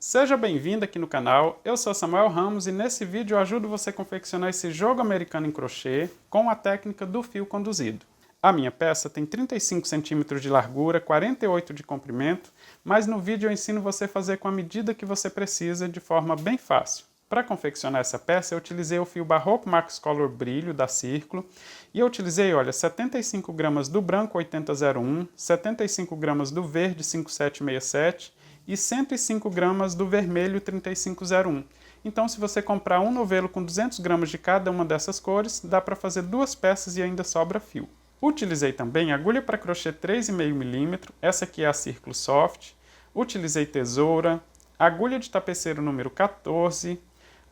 Seja bem-vindo aqui no canal, eu sou Samuel Ramos e nesse vídeo eu ajudo você a confeccionar esse jogo americano em crochê com a técnica do fio conduzido. A minha peça tem 35 centímetros de largura, 48 de comprimento, mas no vídeo eu ensino você a fazer com a medida que você precisa de forma bem fácil. Para confeccionar essa peça eu utilizei o fio Barroco Max Color Brilho da Círculo e eu utilizei, olha, 75 gramas do branco 8001, 75 gramas do verde 5767 e 105 gramas do vermelho 3501. Então, se você comprar um novelo com 200 gramas de cada uma dessas cores, dá para fazer duas peças e ainda sobra fio. Utilizei também agulha para crochê 3,5 mm, essa aqui é a Círculo Soft. Utilizei tesoura, agulha de tapeceiro número 14,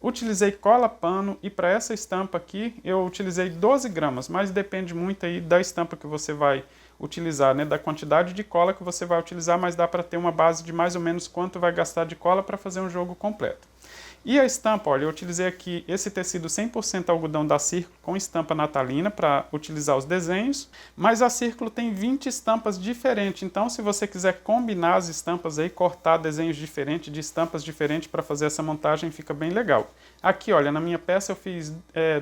utilizei cola pano e para essa estampa aqui eu utilizei 12 gramas, mas depende muito aí da estampa que você vai utilizar, né, da quantidade de cola que você vai utilizar, mas dá para ter uma base de mais ou menos quanto vai gastar de cola para fazer um jogo completo. E a estampa, olha, eu utilizei aqui esse tecido 100% algodão da Círculo com estampa natalina para utilizar os desenhos, mas a Círculo tem 20 estampas diferentes, então se você quiser combinar as estampas aí, cortar desenhos diferentes, de estampas diferentes para fazer essa montagem, fica bem legal. Aqui, olha, na minha peça eu fiz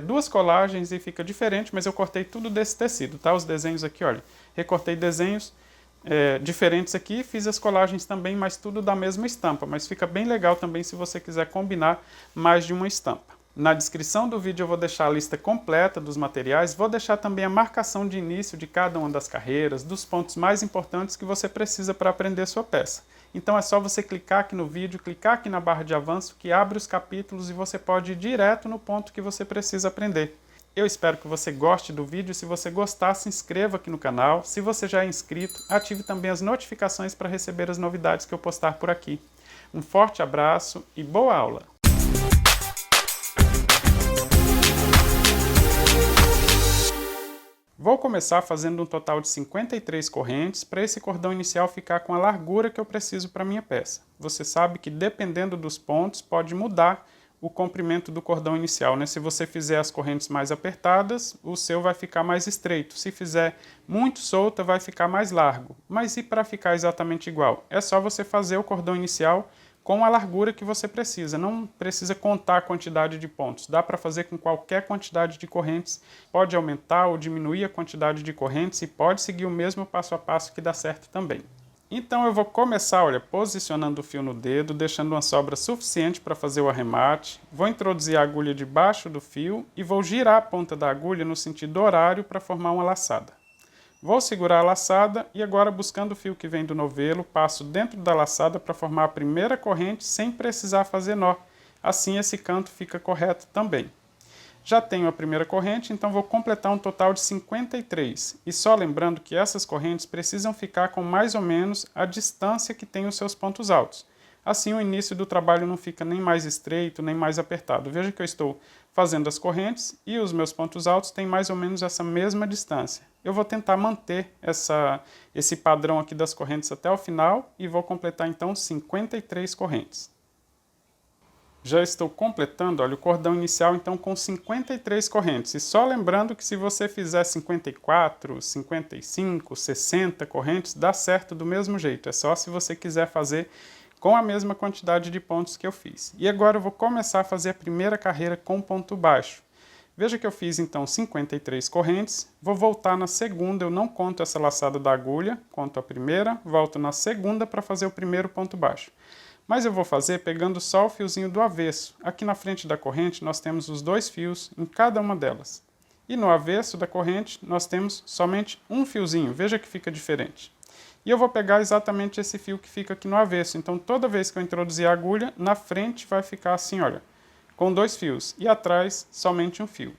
duas colagens e fica diferente, mas eu cortei tudo desse tecido, tá? Os desenhos aqui, olha, recortei desenhos diferentes aqui, fiz as colagens também, mas tudo da mesma estampa, mas fica bem legal também se você quiser combinar mais de uma estampa. Na descrição do vídeo eu vou deixar a lista completa dos materiais, vou deixar também a marcação de início de cada uma das carreiras, dos pontos mais importantes que você precisa para aprender sua peça. Então é só você clicar aqui no vídeo, clicar aqui na barra de avanço que abre os capítulos e você pode ir direto no ponto que você precisa aprender. Eu espero que você goste do vídeo. Se você gostar, se inscreva aqui no canal. Se você já é inscrito, ative também as notificações para receber as novidades que eu postar por aqui. Um forte abraço e boa aula! Vou começar fazendo um total de 53 correntes para esse cordão inicial ficar com a largura que eu preciso para a minha peça. Você sabe que dependendo dos pontos pode mudar o comprimento do cordão inicial, né? Se você fizer as correntes mais apertadas, o seu vai ficar mais estreito. Se fizer muito solta, vai ficar mais largo. Mas e para ficar exatamente igual? É só você fazer o cordão inicial com a largura que você precisa. Não precisa contar a quantidade de pontos. Dá para fazer com qualquer quantidade de correntes. Pode aumentar ou diminuir a quantidade de correntes e pode seguir o mesmo passo a passo que dá certo também. Então eu vou começar, olha, posicionando o fio no dedo, deixando uma sobra suficiente para fazer o arremate. Vou introduzir a agulha debaixo do fio e vou girar a ponta da agulha no sentido horário para formar uma laçada. Vou segurar a laçada e agora, buscando o fio que vem do novelo, passo dentro da laçada para formar a primeira corrente sem precisar fazer nó. Assim esse canto fica correto também. Já tenho a primeira corrente, então vou completar um total de 53. E só lembrando que essas correntes precisam ficar com mais ou menos a distância que tem os seus pontos altos. Assim o início do trabalho não fica nem mais estreito, nem mais apertado. Veja que eu estou fazendo as correntes e os meus pontos altos têm mais ou menos essa mesma distância. Eu vou tentar manter esse padrão aqui das correntes até o final e vou completar então 53 correntes. Já estou completando, olha, o cordão inicial então com 53 correntes. E só lembrando que se você fizer 54, 55, 60 correntes, dá certo do mesmo jeito. É só se você quiser fazer com a mesma quantidade de pontos que eu fiz. E agora eu vou começar a fazer a primeira carreira com ponto baixo. Veja que eu fiz então 53 correntes, vou voltar na segunda, eu não conto essa laçada da agulha, conto a primeira, volto na segunda para fazer o primeiro ponto baixo. Mas eu vou fazer pegando só o fiozinho do avesso. Aqui na frente da corrente nós temos os dois fios em cada uma delas. E no avesso da corrente nós temos somente um fiozinho, veja que fica diferente. E eu vou pegar exatamente esse fio que fica aqui no avesso. Então toda vez que eu introduzir a agulha, na frente vai ficar assim, olha, com dois fios. E atrás somente um fio.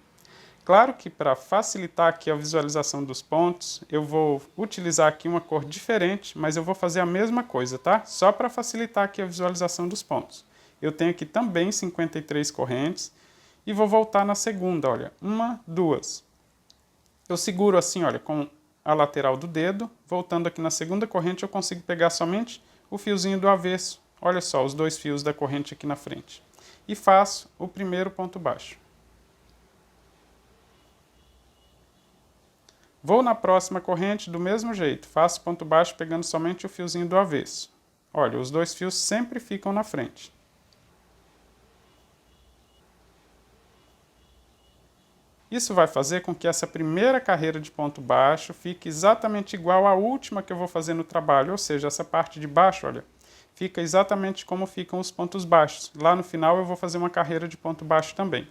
Claro que para facilitar aqui a visualização dos pontos, eu vou utilizar aqui uma cor diferente, mas eu vou fazer a mesma coisa, tá? Só para facilitar aqui a visualização dos pontos. Eu tenho aqui também 53 correntes e vou voltar na segunda, olha, uma, duas. Eu seguro assim, olha, com a lateral do dedo, voltando aqui na segunda corrente eu consigo pegar somente o fiozinho do avesso. Olha só, os dois fios da corrente aqui na frente. E faço o primeiro ponto baixo. Vou na próxima corrente do mesmo jeito, faço ponto baixo pegando somente o fiozinho do avesso. Olha, os dois fios sempre ficam na frente. Isso vai fazer com que essa primeira carreira de ponto baixo fique exatamente igual à última que eu vou fazer no trabalho, ou seja, essa parte de baixo, olha, fica exatamente como ficam os pontos baixos. Lá no final eu vou fazer uma carreira de ponto baixo também.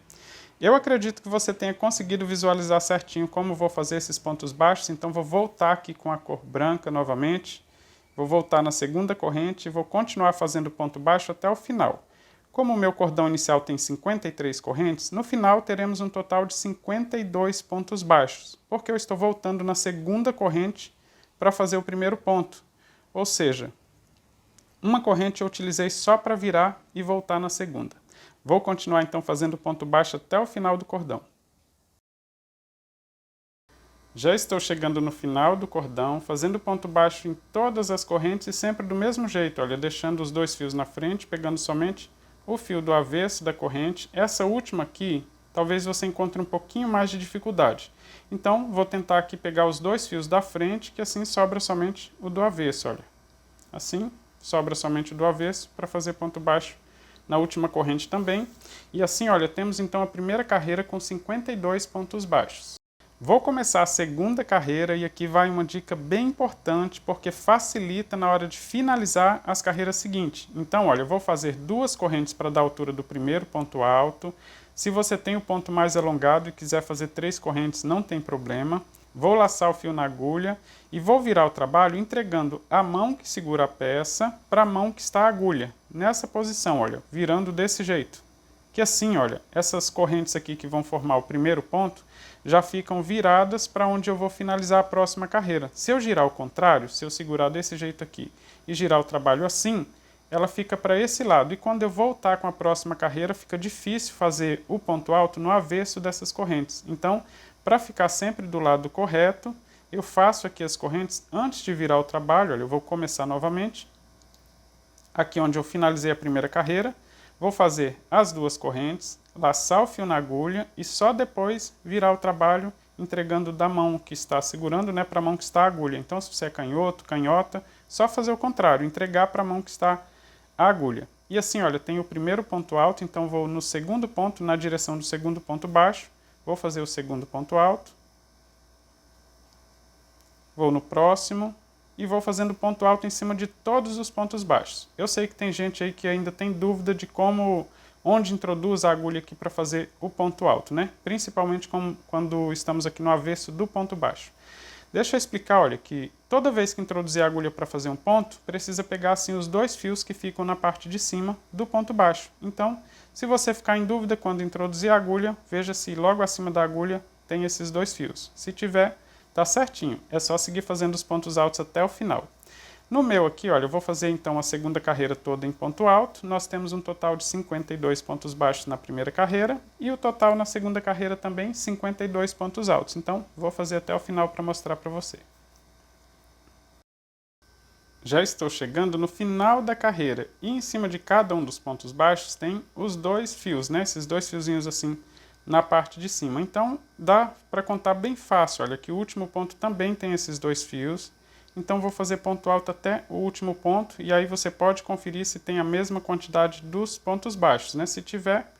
Eu acredito que você tenha conseguido visualizar certinho como vou fazer esses pontos baixos, então vou voltar aqui com a cor branca novamente, vou voltar na segunda corrente e vou continuar fazendo ponto baixo até o final. Como o meu cordão inicial tem 53 correntes, no final teremos um total de 52 pontos baixos, porque eu estou voltando na segunda corrente para fazer o primeiro ponto. Ou seja, uma corrente eu utilizei só para virar e voltar na segunda. Vou continuar então fazendo ponto baixo até o final do cordão. Já estou chegando no final do cordão, fazendo ponto baixo em todas as correntes e sempre do mesmo jeito, olha, deixando os dois fios na frente, pegando somente o fio do avesso da corrente. Essa última aqui, talvez você encontre um pouquinho mais de dificuldade. Então, vou tentar aqui pegar os dois fios da frente, que assim sobra somente o do avesso, olha. Assim, sobra somente o do avesso para fazer ponto baixo na última corrente também. E assim, olha, temos então a primeira carreira com 52 pontos baixos. Vou começar a segunda carreira e aqui vai uma dica bem importante porque facilita na hora de finalizar as carreiras seguintes. Então, olha, eu vou fazer duas correntes para dar a altura do primeiro ponto alto. Se você tem o ponto mais alongado e quiser fazer 3 correntes, não tem problema. Vou laçar o fio na agulha e vou virar o trabalho entregando a mão que segura a peça para a mão que está a agulha. Nessa posição, olha, virando desse jeito. Que assim, olha, essas correntes aqui que vão formar o primeiro ponto já ficam viradas para onde eu vou finalizar a próxima carreira. Se eu girar ao contrário, se eu segurar desse jeito aqui e girar o trabalho assim, ela fica para esse lado. E quando eu voltar com a próxima carreira, fica difícil fazer o ponto alto no avesso dessas correntes. Então, para ficar sempre do lado correto, eu faço aqui as correntes antes de virar o trabalho. Olha, eu vou começar novamente. Aqui onde eu finalizei a primeira carreira, vou fazer as duas correntes, laçar o fio na agulha e só depois virar o trabalho entregando da mão que está segurando, né, para a mão que está a agulha. Então, se você é canhoto, canhota, só fazer o contrário, entregar para a mão que está a agulha. E assim, olha, tem o primeiro ponto alto, então vou no segundo ponto, na direção do segundo ponto baixo, vou fazer o segundo ponto alto, vou no próximo e vou fazendo ponto alto em cima de todos os pontos baixos. Eu sei que tem gente aí que ainda tem dúvida de onde introduz a agulha aqui para fazer o ponto alto, né? Principalmente quando estamos aqui no avesso do ponto baixo. Deixa eu explicar, olha, que toda vez que introduzir a agulha para fazer um ponto, precisa pegar assim os dois fios que ficam na parte de cima do ponto baixo. Então, se você ficar em dúvida quando introduzir a agulha, veja se logo acima da agulha tem esses dois fios. Se tiver, tá certinho. É só seguir fazendo os pontos altos até o final. No meu aqui, olha, eu vou fazer então a segunda carreira toda em ponto alto. Nós temos um total de 52 pontos baixos na primeira carreira e o total na segunda carreira também 52 pontos altos. Então, vou fazer até o final para mostrar para você. Já estou chegando no final da carreira e em cima de cada um dos pontos baixos tem os dois fios, né? Esses dois fiozinhos assim na parte de cima. Então, dá para contar bem fácil. Olha que o último ponto também tem esses dois fios. Então, vou fazer ponto alto até o último ponto e aí você pode conferir se tem a mesma quantidade dos pontos baixos, né? Se tiver,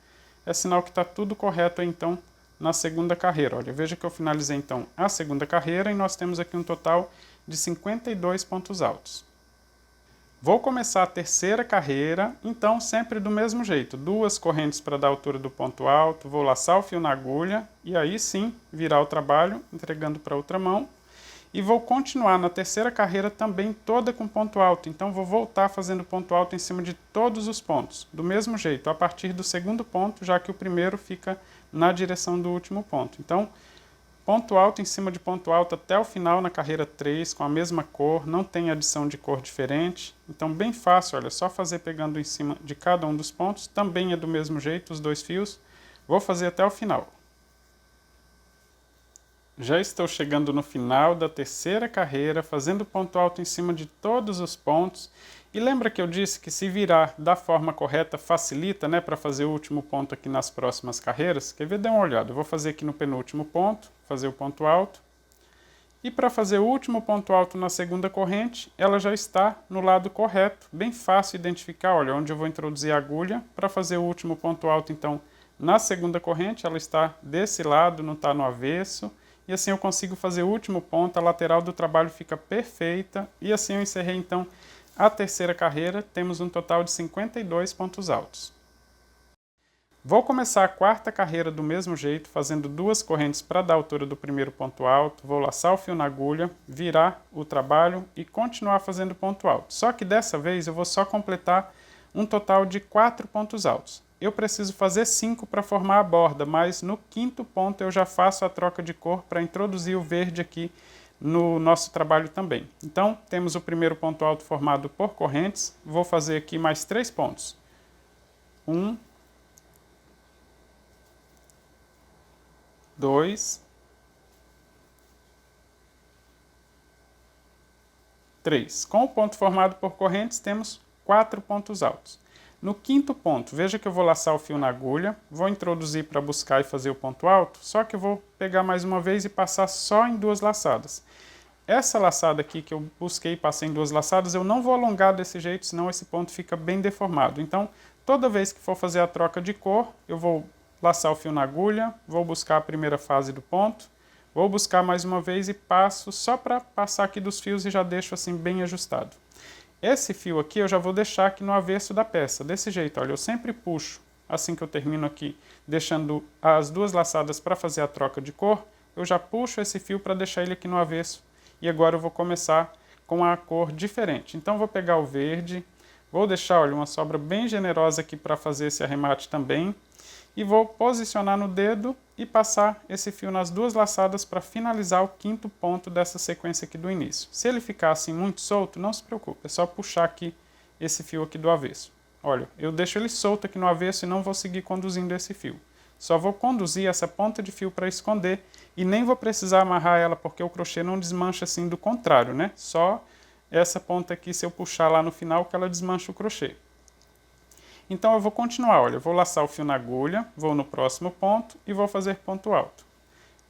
é sinal que está tudo correto aí, então, na segunda carreira. Olha, veja que eu finalizei, então, a segunda carreira e nós temos aqui um total de 52 pontos altos. Vou começar a terceira carreira, então, sempre do mesmo jeito. Duas correntes para dar a altura do ponto alto, vou laçar o fio na agulha e aí sim, virar o trabalho, entregando para outra mão. E vou continuar na terceira carreira também toda com ponto alto. Então, vou voltar fazendo ponto alto em cima de todos os pontos. Do mesmo jeito, a partir do segundo ponto, já que o primeiro fica na direção do último ponto. Então, ponto alto em cima de ponto alto até o final na carreira 3, com a mesma cor, não tem adição de cor diferente. Então, bem fácil, olha, só fazer pegando em cima de cada um dos pontos. Também é do mesmo jeito, os dois fios. Vou fazer até o final. Já estou chegando no final da terceira carreira, fazendo ponto alto em cima de todos os pontos. E lembra que eu disse que se virar da forma correta facilita, né, para fazer o último ponto aqui nas próximas carreiras? Quer ver? Dê uma olhada. Eu vou fazer aqui no penúltimo ponto, fazer o ponto alto. E para fazer o último ponto alto na segunda corrente, ela já está no lado correto, bem fácil identificar, olha, onde eu vou introduzir a agulha. Para fazer o último ponto alto, então, na segunda corrente, ela está desse lado, não está no avesso. E assim eu consigo fazer o último ponto, a lateral do trabalho fica perfeita. E assim eu encerrei, então, a terceira carreira. Temos um total de 52 pontos altos. Vou começar a quarta carreira do mesmo jeito, fazendo 2 correntes para dar a altura do primeiro ponto alto. Vou laçar o fio na agulha, virar o trabalho e continuar fazendo ponto alto. Só que dessa vez eu vou só completar um total de 4 pontos altos. Eu preciso fazer 5 para formar a borda, mas no quinto ponto eu já faço a troca de cor para introduzir o verde aqui no nosso trabalho também. Então, temos o primeiro ponto alto formado por correntes. Vou fazer aqui mais 3 pontos. 1, 2, 3. Com o ponto formado por correntes, temos 4 pontos altos. No quinto ponto, veja que eu vou laçar o fio na agulha, vou introduzir para buscar e fazer o ponto alto, só que eu vou pegar mais uma vez e passar só em 2 laçadas. Essa laçada aqui que eu busquei e passei em 2 laçadas, eu não vou alongar desse jeito, senão esse ponto fica bem deformado. Então, toda vez que for fazer a troca de cor, eu vou laçar o fio na agulha, vou buscar a primeira fase do ponto, vou buscar mais uma vez e passo só para passar aqui dos fios e já deixo assim bem ajustado. Esse fio aqui eu já vou deixar aqui no avesso da peça, desse jeito, olha, eu sempre puxo, assim que eu termino aqui, deixando as 2 laçadas para fazer a troca de cor, eu já puxo esse fio para deixar ele aqui no avesso. E agora eu vou começar com a cor diferente. Então vou pegar o verde, vou deixar, olha, uma sobra bem generosa aqui para fazer esse arremate também. E vou posicionar no dedo e passar esse fio nas 2 laçadas para finalizar o quinto ponto dessa sequência aqui do início. Se ele ficar assim muito solto, não se preocupe, é só puxar aqui esse fio aqui do avesso. Olha, eu deixo ele solto aqui no avesso e não vou seguir conduzindo esse fio. Só vou conduzir essa ponta de fio para esconder e nem vou precisar amarrar ela porque o crochê não desmancha assim do contrário, né? Só essa ponta aqui, se eu puxar lá no final, que ela desmancha o crochê. Então eu vou continuar, olha, eu vou laçar o fio na agulha, vou no próximo ponto e vou fazer ponto alto.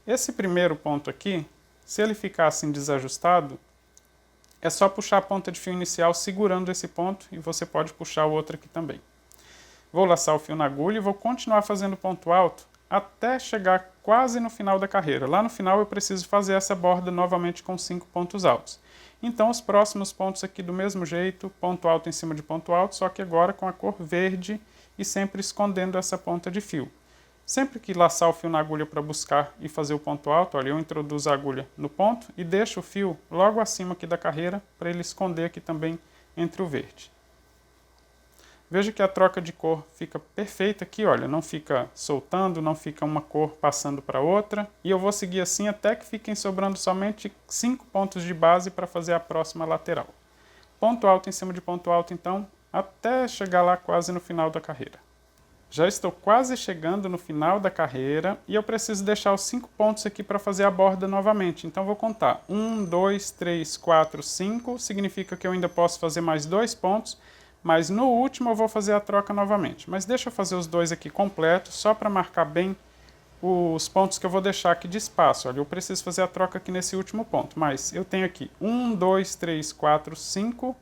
Esse primeiro ponto aqui, se ele ficar assim desajustado, é só puxar a ponta de fio inicial segurando esse ponto e você pode puxar o outro aqui também. Vou laçar o fio na agulha e vou continuar fazendo ponto alto até chegar quase no final da carreira. Lá no final eu preciso fazer essa borda novamente com 5 pontos altos. Então os próximos pontos aqui do mesmo jeito, ponto alto em cima de ponto alto, só que agora com a cor verde e sempre escondendo essa ponta de fio. Sempre que laçar o fio na agulha para buscar e fazer o ponto alto, olha, eu introduzo a agulha no ponto e deixo o fio logo acima aqui da carreira para ele esconder aqui também entre o verde. Veja que a troca de cor fica perfeita aqui, olha, não fica soltando, não fica uma cor passando para outra. E eu vou seguir assim até que fiquem sobrando somente 5 pontos de base para fazer a próxima lateral. Ponto alto em cima de ponto alto, então, até chegar lá quase no final da carreira. Já estou quase chegando no final da carreira e eu preciso deixar os 5 pontos aqui para fazer a borda novamente. Então vou contar 1, 2, 3, 4, 5, significa que eu ainda posso fazer mais 2 pontos, mas no último eu vou fazer a troca novamente. Mas deixa eu fazer os 2 aqui completos, só para marcar bem os pontos que eu vou deixar aqui de espaço. Olha, eu preciso fazer a troca aqui nesse último ponto, mas eu tenho aqui 1, 2, 3, 4, 5,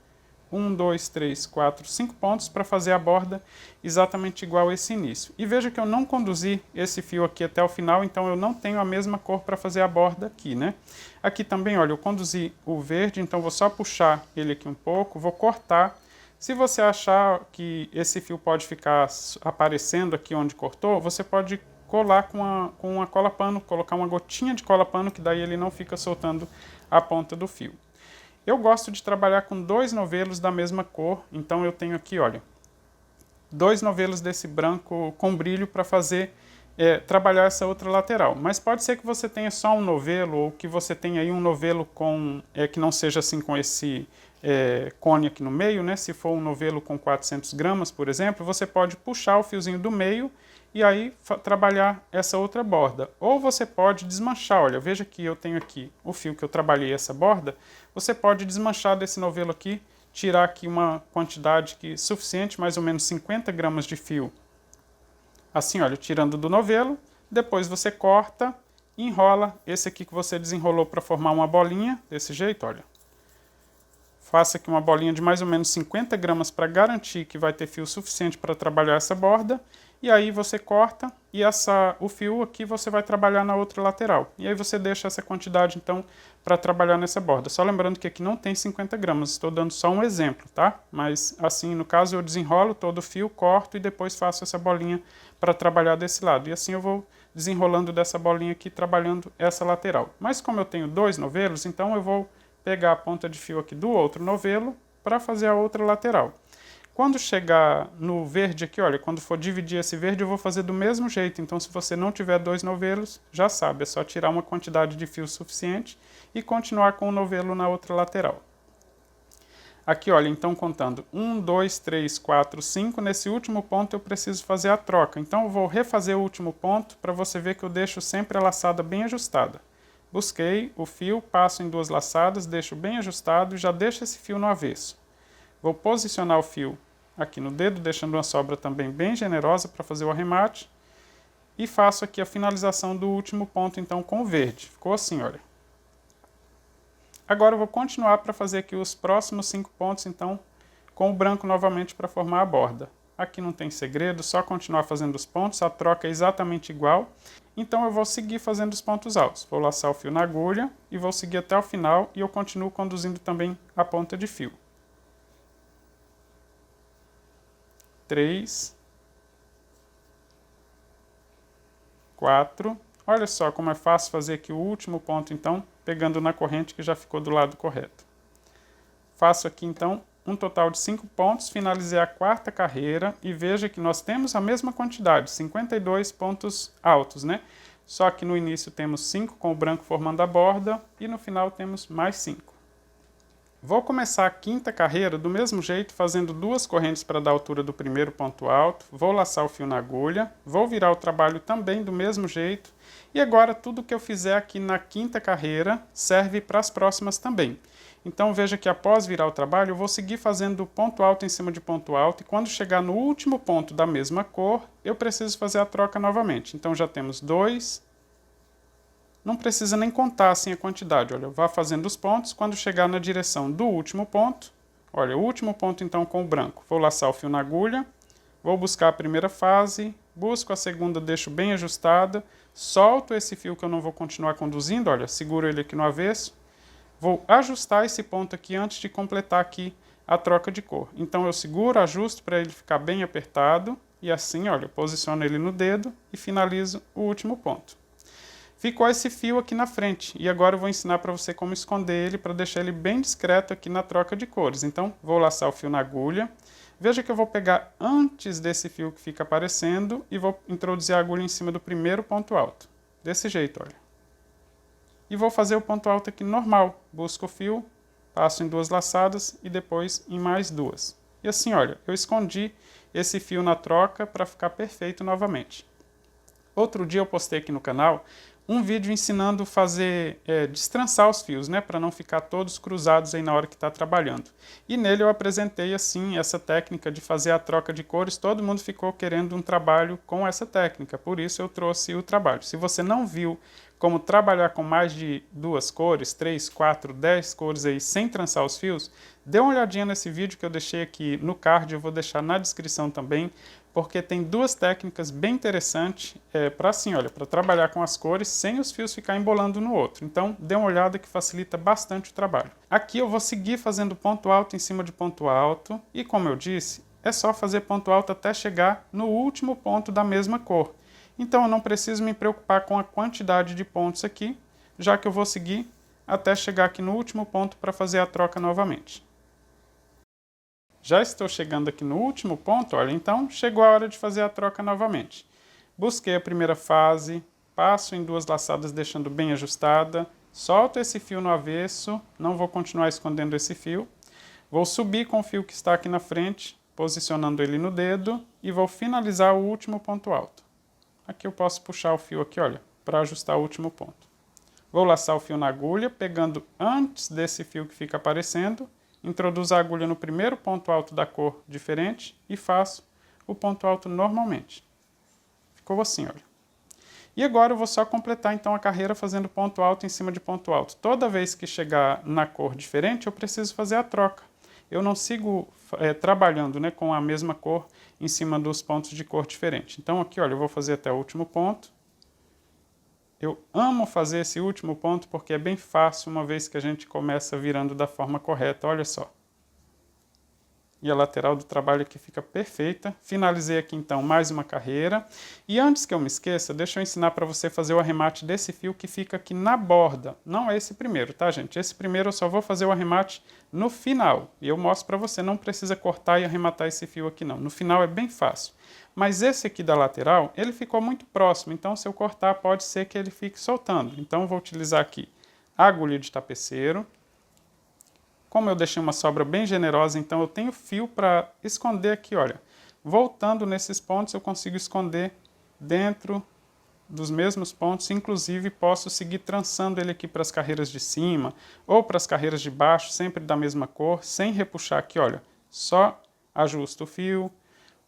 1, 2, 3, 4, 5 pontos para fazer a borda exatamente igual a esse início. E veja que eu não conduzi esse fio aqui até o final, então eu não tenho a mesma cor para fazer a borda aqui, né? Aqui também, olha, eu conduzi o verde, então vou só puxar ele aqui um pouco, vou cortar. Se você achar que esse fio pode ficar aparecendo aqui onde cortou, você pode colar com uma cola pano, colocar uma gotinha de cola pano, que daí ele não fica soltando a ponta do fio. Eu gosto de trabalhar com 2 novelos da mesma cor, então eu tenho aqui, olha, 2 novelos desse branco com brilho para fazer trabalhar essa outra lateral. Mas pode ser que você tenha só um novelo, ou que você tenha aí um novelo com, que não seja assim com esse cone aqui no meio, né? Se for um novelo com 400 gramas, por exemplo, você pode puxar o fiozinho do meio e aí trabalhar essa outra borda. Ou você pode desmanchar, olha, veja que eu tenho aqui o fio que eu trabalhei essa borda, você pode desmanchar desse novelo aqui, tirar aqui uma quantidade suficiente, mais ou menos 50 gramas de fio, assim, olha, tirando do novelo, depois você corta enrola esse aqui que você desenrolou para formar uma bolinha, desse jeito, olha. Faça aqui uma bolinha de mais ou menos 50 gramas para garantir que vai ter fio suficiente para trabalhar essa borda. E aí você corta e o fio aqui você vai trabalhar na outra lateral. E aí você deixa essa quantidade então para trabalhar nessa borda. Só lembrando que aqui não tem 50 gramas, estou dando só um exemplo, tá? Mas assim, no caso eu desenrolo todo o fio, corto e depois faço essa bolinha para trabalhar desse lado. E assim eu vou desenrolando dessa bolinha aqui, trabalhando essa lateral. Mas como eu tenho 2 novelos, então eu vou pegar a ponta de fio aqui do outro novelo para fazer a outra lateral. Quando chegar no verde aqui, olha, quando for dividir esse verde eu vou fazer do mesmo jeito. Então se você não tiver 2 novelos, já sabe, é só tirar uma quantidade de fio suficiente e continuar com o novelo na outra lateral. Aqui, olha, então contando 1, 2, 3, 4, 5, nesse último ponto eu preciso fazer a troca. Então eu vou refazer o último ponto para você ver que eu deixo sempre a laçada bem ajustada. Busquei o fio, passo em 2 laçadas, deixo bem ajustado e já deixo esse fio no avesso. Vou posicionar o fio aqui no dedo, deixando uma sobra também bem generosa para fazer o arremate. E faço aqui a finalização do último ponto então com o verde. Ficou assim, olha. Agora eu vou continuar para fazer aqui os próximos 5 pontos então com o branco novamente para formar a borda. Aqui não tem segredo, só continuar fazendo os pontos, a troca é exatamente igual. Então eu vou seguir fazendo os pontos altos. Vou laçar o fio na agulha e vou seguir até o final e eu continuo conduzindo também a ponta de fio. 3, 4. Olha só como é fácil fazer aqui o último ponto então, pegando na corrente que já ficou do lado correto. Faço aqui então um total de 5 pontos, finalizei a 4ª carreira e veja que nós temos a mesma quantidade, 52 pontos altos, né? Só que no início temos 5 com o branco formando a borda e no final temos mais 5. Vou começar a 5ª carreira do mesmo jeito, fazendo 2 correntes para dar a altura do primeiro ponto alto, vou laçar o fio na agulha, vou virar o trabalho também do mesmo jeito e agora tudo que eu fizer aqui na 5ª carreira serve para as próximas também. Então veja que após virar o trabalho eu vou seguir fazendo ponto alto em cima de ponto alto e quando chegar no último ponto da mesma cor eu preciso fazer a troca novamente. Então já temos 2, não precisa nem contar assim a quantidade, olha, vá fazendo os pontos, quando chegar na direção do último ponto, olha, o último ponto então com o branco, vou laçar o fio na agulha, vou buscar a primeira fase, busco a segunda, deixo bem ajustada, solto esse fio que eu não vou continuar conduzindo, olha, seguro ele aqui no avesso, vou ajustar esse ponto aqui antes de completar aqui a troca de cor. Então eu seguro, ajusto para ele ficar bem apertado e assim, olha, posiciono ele no dedo e finalizo o último ponto. Ficou esse fio aqui na frente e agora eu vou ensinar para você como esconder ele para deixar ele bem discreto aqui na troca de cores. Então vou laçar o fio na agulha. Veja que eu vou pegar antes desse fio que fica aparecendo e vou introduzir a agulha em cima do primeiro ponto alto. Desse jeito, olha. E vou fazer o ponto alto aqui normal. Busco o fio, passo em 2 laçadas e depois em mais 2. E assim, olha, eu escondi esse fio na troca para ficar perfeito novamente. Outro dia eu postei aqui no canal um vídeo ensinando a fazer, destrançar os fios, né, para não ficar todos cruzados aí na hora que está trabalhando. E nele eu apresentei assim essa técnica de fazer a troca de cores, todo mundo ficou querendo um trabalho com essa técnica, por isso eu trouxe o trabalho. Se você não viu como trabalhar com mais de 2 cores, 3, 4, 10 cores aí sem trançar os fios, dê uma olhadinha nesse vídeo que eu deixei aqui no card, eu vou deixar na descrição também, porque tem 2 técnicas bem interessantes para assim, olha, para trabalhar com as cores sem os fios ficar embolando no outro. Então, dê uma olhada que facilita bastante o trabalho. Aqui eu vou seguir fazendo ponto alto em cima de ponto alto e, como eu disse, é só fazer ponto alto até chegar no último ponto da mesma cor. Então, eu não preciso me preocupar com a quantidade de pontos aqui, já que eu vou seguir até chegar aqui no último ponto para fazer a troca novamente. Já estou chegando aqui no último ponto, olha, então chegou a hora de fazer a troca novamente. Busquei a primeira fase, passo em 2 laçadas deixando bem ajustada, solto esse fio no avesso, não vou continuar escondendo esse fio, vou subir com o fio que está aqui na frente, posicionando ele no dedo e vou finalizar o último ponto alto. Aqui eu posso puxar o fio aqui, olha, para ajustar o último ponto. Vou laçar o fio na agulha, pegando antes desse fio que fica aparecendo, introduzo a agulha no primeiro ponto alto da cor diferente e faço o ponto alto normalmente. Ficou assim, olha. E agora eu vou só completar então a carreira fazendo ponto alto em cima de ponto alto. Toda vez que chegar na cor diferente, eu preciso fazer a troca. Eu não sigo trabalhando, né, com a mesma cor em cima dos pontos de cor diferente. Então aqui, olha, eu vou fazer até o último ponto. Eu amo fazer esse último ponto porque é bem fácil uma vez que a gente começa virando da forma correta, olha só. E a lateral do trabalho aqui fica perfeita. Finalizei aqui então mais uma carreira. E antes que eu me esqueça, deixa eu ensinar para você fazer o arremate desse fio que fica aqui na borda. Não é esse primeiro, tá, gente? Esse primeiro eu só vou fazer o arremate no final. E eu mostro para você, não precisa cortar e arrematar esse fio aqui não. No final é bem fácil. Mas esse aqui da lateral, ele ficou muito próximo. Então se eu cortar, pode ser que ele fique soltando. Então eu vou utilizar aqui a agulha de tapeceiro. Como eu deixei uma sobra bem generosa, então eu tenho fio para esconder aqui, olha. Voltando nesses pontos, eu consigo esconder dentro dos mesmos pontos. Inclusive, posso seguir trançando ele aqui para as carreiras de cima ou para as carreiras de baixo, sempre da mesma cor, sem repuxar aqui, olha. Só ajusto o fio.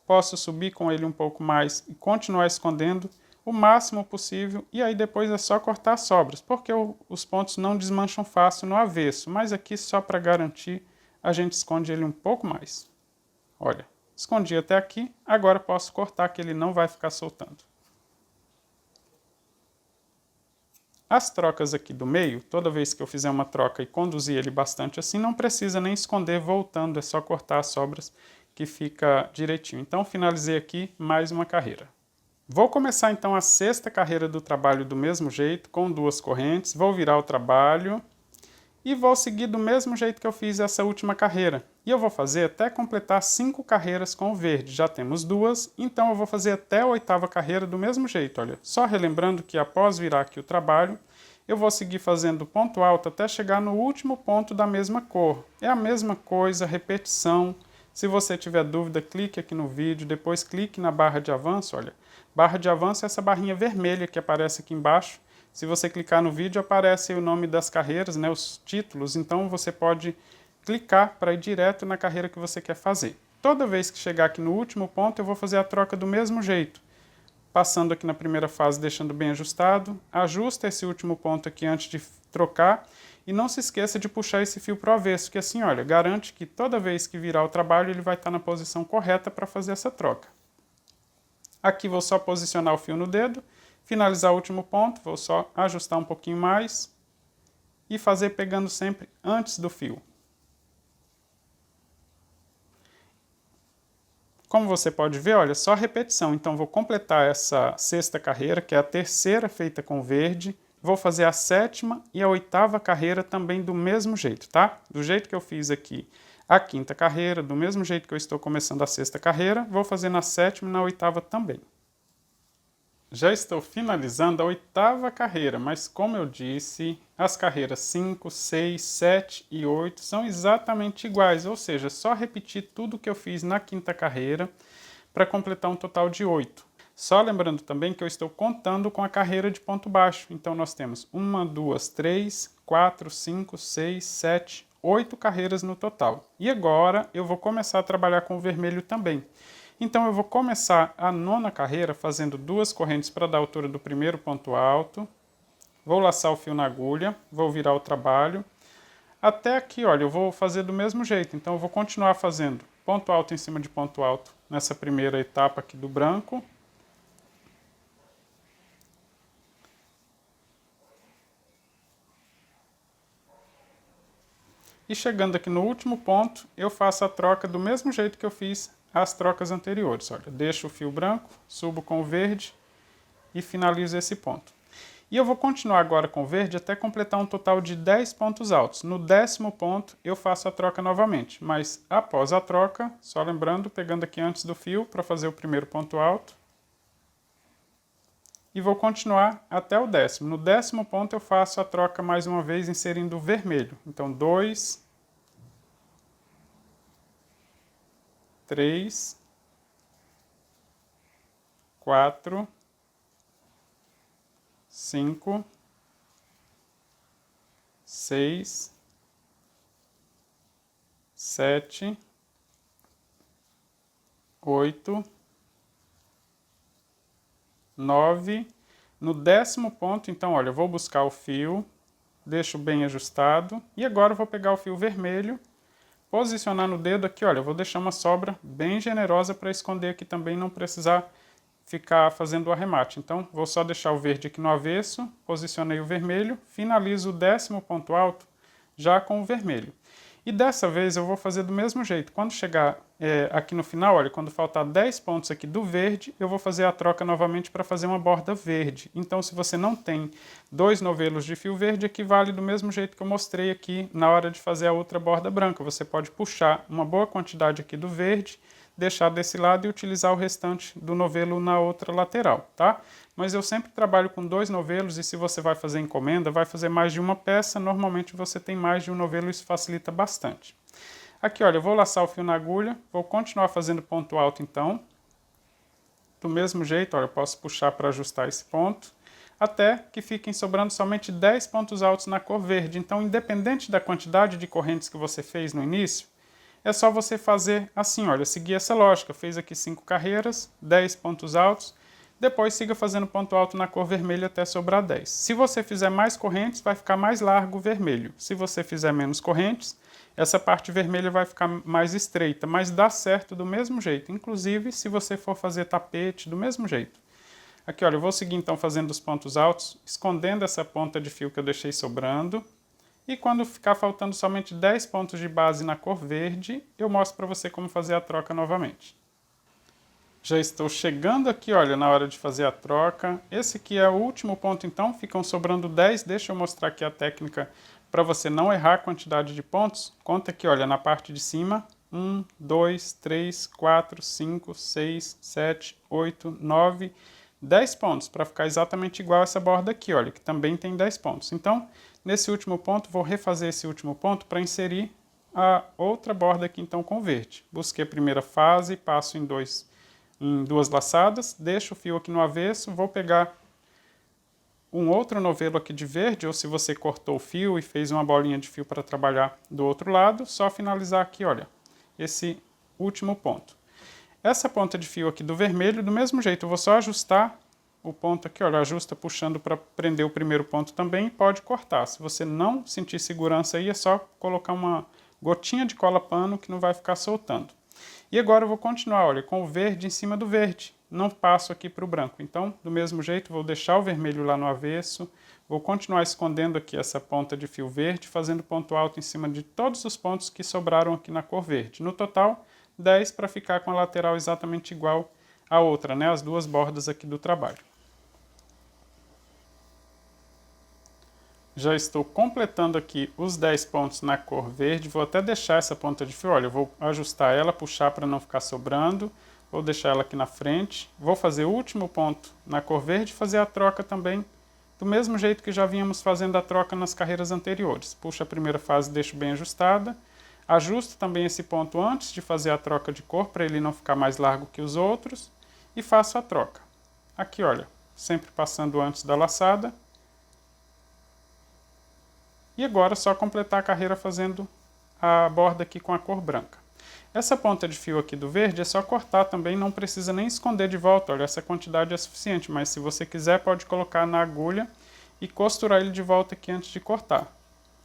Posso subir com ele um pouco mais e continuar escondendo o máximo possível, e aí depois é só cortar as sobras, porque os pontos não desmancham fácil no avesso, mas aqui só para garantir a gente esconde ele um pouco mais. Olha, escondi até aqui, agora posso cortar que ele não vai ficar soltando. As trocas aqui do meio, toda vez que eu fizer uma troca e conduzir ele bastante assim, não precisa nem esconder voltando, é só cortar as sobras que fica direitinho. Então finalizei aqui mais uma carreira. Vou começar então a sexta carreira do trabalho do mesmo jeito, com duas correntes, vou virar o trabalho e vou seguir do mesmo jeito que eu fiz essa última carreira. E eu vou fazer até completar 5 carreiras com o verde, já temos 2, então eu vou fazer até a 8ª carreira do mesmo jeito, olha. Só relembrando que após virar aqui o trabalho, eu vou seguir fazendo ponto alto até chegar no último ponto da mesma cor. É a mesma coisa, repetição. Se você tiver dúvida, clique aqui no vídeo, depois clique na barra de avanço, olha. Barra de avanço é essa barrinha vermelha que aparece aqui embaixo. Se você clicar no vídeo, aparece o nome das carreiras, né, os títulos, então você pode clicar para ir direto na carreira que você quer fazer. Toda vez que chegar aqui no último ponto, eu vou fazer a troca do mesmo jeito. Passando aqui na primeira fase, deixando bem ajustado, ajusta esse último ponto aqui antes de trocar e não se esqueça de puxar esse fio para o avesso, que assim, olha, garante que toda vez que virar o trabalho, ele vai estar na posição correta para fazer essa troca. Aqui vou só posicionar o fio no dedo, finalizar o último ponto, vou só ajustar um pouquinho mais e fazer pegando sempre antes do fio. Como você pode ver, olha, só repetição. Então vou completar essa sexta carreira, que é a terceira feita com verde. Vou fazer a 7ª e a 8ª carreira também do mesmo jeito, tá? Do jeito que eu fiz aqui a 5ª carreira, do mesmo jeito que eu estou começando a 6ª carreira, vou fazer na 7ª e na 8ª também. Já estou finalizando a 8ª carreira, mas como eu disse, as carreiras 5, 6, 7 e 8 são exatamente iguais, ou seja, só repetir tudo que eu fiz na 5ª carreira para completar um total de 8. Só lembrando também que eu estou contando com a carreira de ponto baixo, então nós temos 1, 2, 3, 4, 5, 6, 7, 8 carreiras no total. E agora eu vou começar a trabalhar com o vermelho também. Então eu vou começar a 9ª carreira fazendo 2 correntes para dar a altura do primeiro ponto alto. Vou laçar o fio na agulha, vou virar o trabalho. Até aqui, olha, eu vou fazer do mesmo jeito. Então eu vou continuar fazendo ponto alto em cima de ponto alto nessa primeira etapa aqui do branco. E chegando aqui no último ponto, eu faço a troca do mesmo jeito que eu fiz as trocas anteriores. Olha, deixo o fio branco, subo com o verde e finalizo esse ponto. E eu vou continuar agora com o verde até completar um total de 10 pontos altos. No 10º ponto, eu faço a troca novamente, mas após a troca, só lembrando, pegando aqui antes do fio para fazer o primeiro ponto alto. E vou continuar até o 10º. No 10º ponto eu faço a troca mais uma vez inserindo o vermelho. Então 2, 3, 4, 5, 6, 7, 8, 9, No 10º ponto, então, olha, eu vou buscar o fio, deixo bem ajustado, e agora eu vou pegar o fio vermelho, posicionar no dedo aqui, olha, eu vou deixar uma sobra bem generosa para esconder aqui também, não precisar ficar fazendo o arremate. Então, vou só deixar o verde aqui no avesso, posicionei o vermelho, finalizo o 10º ponto alto já com o vermelho. E dessa vez eu vou fazer do mesmo jeito. Quando chegar aqui no final, olha, quando faltar 10 pontos aqui do verde, eu vou fazer a troca novamente para fazer uma borda verde. Então, se você não tem 2 novelos de fio verde, aqui vale do mesmo jeito que eu mostrei aqui na hora de fazer a outra borda branca. Você pode puxar uma boa quantidade aqui do verde, deixar desse lado e utilizar o restante do novelo na outra lateral, tá? Mas eu sempre trabalho com 2 novelos e se você vai fazer encomenda, vai fazer mais de uma peça, normalmente você tem mais de um novelo e isso facilita bastante. Aqui, olha, eu vou laçar o fio na agulha, vou continuar fazendo ponto alto então. Do mesmo jeito, olha, eu posso puxar para ajustar esse ponto, até que fiquem sobrando somente 10 pontos altos na cor verde. Então, independente da quantidade de correntes que você fez no início, é só você fazer assim, olha, seguir essa lógica. Fez aqui 5 carreiras, 10 pontos altos, depois siga fazendo ponto alto na cor vermelha até sobrar 10. Se você fizer mais correntes, vai ficar mais largo o vermelho. Se você fizer menos correntes, essa parte vermelha vai ficar mais estreita, mas dá certo do mesmo jeito. Inclusive, se você for fazer tapete, do mesmo jeito. Aqui, olha, eu vou seguir então fazendo os pontos altos, escondendo essa ponta de fio que eu deixei sobrando. E quando ficar faltando somente 10 pontos de base na cor verde, eu mostro para você como fazer a troca novamente. Já estou chegando aqui, olha, na hora de fazer a troca. Esse aqui é o último ponto, então, ficam sobrando 10. Deixa eu mostrar aqui a técnica para você não errar a quantidade de pontos. Conta aqui, olha, na parte de cima. 1, 2, 3, 4, 5, 6, 7, 8, 9, 10 pontos, para ficar exatamente igual essa borda aqui, olha, que também tem 10 pontos. Então, nesse último ponto, vou refazer esse último ponto para inserir a outra borda aqui, então, com verde. Busquei a primeira fase, passo em duas laçadas, deixo o fio aqui no avesso, vou pegar um outro novelo aqui de verde, ou se você cortou o fio e fez uma bolinha de fio para trabalhar do outro lado, só finalizar aqui, olha, esse último ponto. Essa ponta de fio aqui do vermelho, do mesmo jeito, eu vou só ajustar o ponto aqui, olha, ajusta puxando para prender o primeiro ponto também e pode cortar. Se você não sentir segurança aí, é só colocar uma gotinha de cola pano que não vai ficar soltando. E agora eu vou continuar, olha, com o verde em cima do verde. Não passo aqui para o branco. Então, do mesmo jeito, vou deixar o vermelho lá no avesso. Vou continuar escondendo aqui essa ponta de fio verde, fazendo ponto alto em cima de todos os pontos que sobraram aqui na cor verde. No total, 10 para ficar com a lateral exatamente igual à outra, né? As duas bordas aqui do trabalho. Já estou completando aqui os 10 pontos na cor verde. Vou até deixar essa ponta de fio, olha, eu vou ajustar ela, puxar para não ficar sobrando. Vou deixar ela aqui na frente. Vou fazer o último ponto na cor verde e fazer a troca também do mesmo jeito que já vínhamos fazendo a troca nas carreiras anteriores. Puxo a primeira fase, deixo bem ajustada. Ajusto também esse ponto antes de fazer a troca de cor, para ele não ficar mais largo que os outros. E faço a troca. Aqui, olha, sempre passando antes da laçada. E agora é só completar a carreira fazendo a borda aqui com a cor branca. Essa ponta de fio aqui do verde é só cortar também, não precisa nem esconder de volta. Olha, essa quantidade é suficiente, mas se você quiser pode colocar na agulha e costurar ele de volta aqui antes de cortar.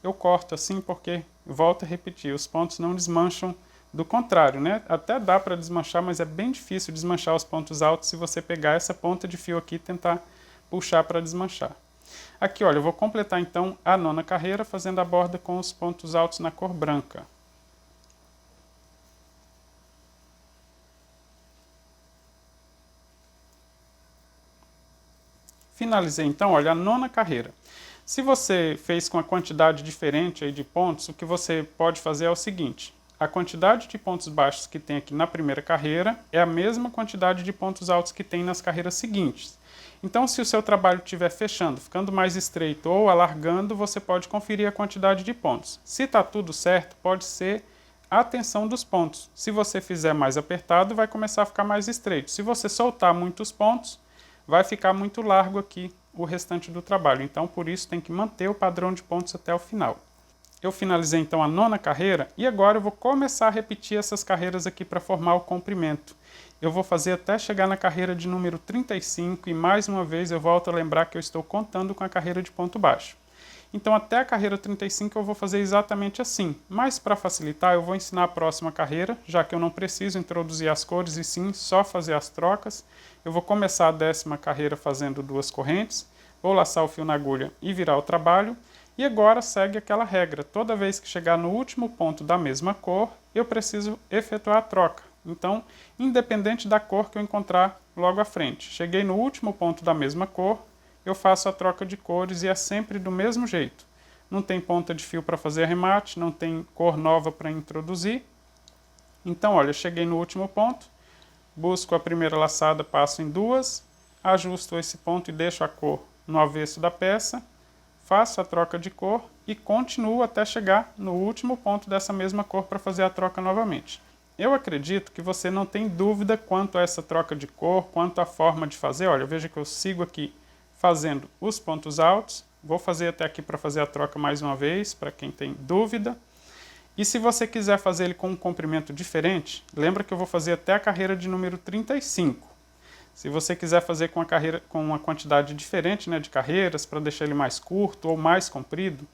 Eu corto assim porque, volto a repetir, os pontos não desmancham do contrário, né? Até dá para desmanchar, mas é bem difícil desmanchar os pontos altos se você pegar essa ponta de fio aqui e tentar puxar para desmanchar. Aqui, olha, eu vou completar então a 9ª carreira fazendo a borda com os pontos altos na cor branca. Finalizei então, olha, a 9ª carreira. Se você fez com a quantidade diferente aí de pontos, o que você pode fazer é o seguinte: a quantidade de pontos baixos que tem aqui na primeira carreira é a mesma quantidade de pontos altos que tem nas carreiras seguintes. Então, se o seu trabalho estiver fechando, ficando mais estreito ou alargando, você pode conferir a quantidade de pontos. Se está tudo certo, pode ser a tensão dos pontos. Se você fizer mais apertado, vai começar a ficar mais estreito. Se você soltar muitos pontos, vai ficar muito largo aqui o restante do trabalho. Então, por isso, tem que manter o padrão de pontos até o final. Eu finalizei então a 9ª carreira e agora eu vou começar a repetir essas carreiras aqui para formar o comprimento. eu vou fazer até chegar na carreira de número 35 e mais uma vez eu volto a lembrar que eu estou contando com a carreira de ponto baixo. Então até a carreira 35 eu vou fazer exatamente assim, mas para facilitar eu vou ensinar a próxima carreira, já que eu não preciso introduzir as cores e sim só fazer as trocas. Eu vou começar a 10ª carreira fazendo 2 correntes, vou laçar o fio na agulha e virar o trabalho, e agora segue aquela regra, toda vez que chegar no último ponto da mesma cor, eu preciso efetuar a troca. Então, independente da cor que eu encontrar logo à frente, cheguei no último ponto da mesma cor, eu faço a troca de cores e é sempre do mesmo jeito. Não tem ponta de fio para fazer arremate, não tem cor nova para introduzir. Então, olha, cheguei no último ponto, busco a primeira laçada, passo em 2, ajusto esse ponto e deixo a cor no avesso da peça, faço a troca de cor e continuo até chegar no último ponto dessa mesma cor para fazer a troca novamente. Eu acredito que você não tem dúvida quanto a essa troca de cor, quanto à forma de fazer. Olha, veja que eu sigo aqui fazendo os pontos altos. Vou fazer até aqui para fazer a troca mais uma vez, para quem tem dúvida. E se você quiser fazer ele com um comprimento diferente, lembra que eu vou fazer até a carreira de número 35. Se você quiser fazer com uma quantidade diferente, né, de carreiras, para deixar ele mais curto ou mais comprido,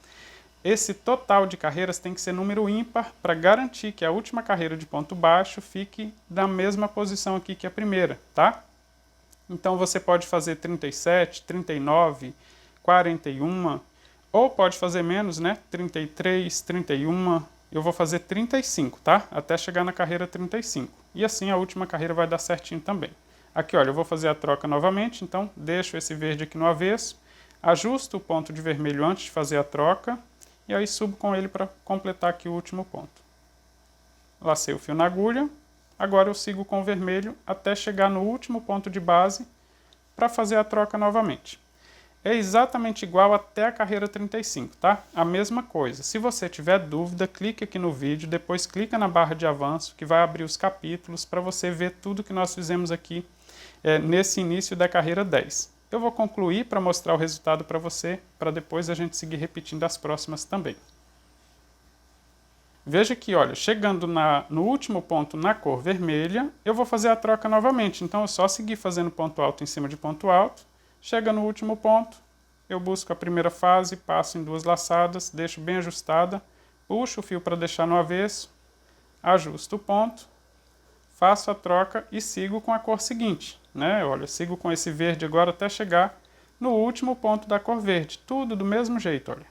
esse total de carreiras tem que ser número ímpar para garantir que a última carreira de ponto baixo fique na mesma posição aqui que a primeira, tá? Então você pode fazer 37, 39, 41, ou pode fazer menos, né? 33, 31, eu vou fazer 35, tá? Até chegar na carreira 35. E assim a última carreira vai dar certinho também. Aqui, olha, eu vou fazer a troca novamente, então deixo esse verde aqui no avesso, ajusto o ponto de vermelho antes de fazer a troca, e aí subo com ele para completar aqui o último ponto. Lacei o fio na agulha, agora eu sigo com o vermelho até chegar no último ponto de base para fazer a troca novamente. É exatamente igual até a carreira 35, tá? A mesma coisa. Se você tiver dúvida, clique aqui no vídeo, depois clica na barra de avanço, que vai abrir os capítulos para você ver tudo que nós fizemos aqui nesse início da carreira 10. Eu vou concluir para mostrar o resultado para você, para depois a gente seguir repetindo as próximas também. Veja que, olha, chegando no último ponto na cor vermelha, eu vou fazer a troca novamente. Então, é só seguir fazendo ponto alto em cima de ponto alto. Chega no último ponto, eu busco a primeira fase, passo em 2 laçadas, deixo bem ajustada, puxo o fio para deixar no avesso, ajusto o ponto, faço a troca e sigo com a cor seguinte, né? Olha, sigo com esse verde agora até chegar no último ponto da cor verde, tudo do mesmo jeito, olha.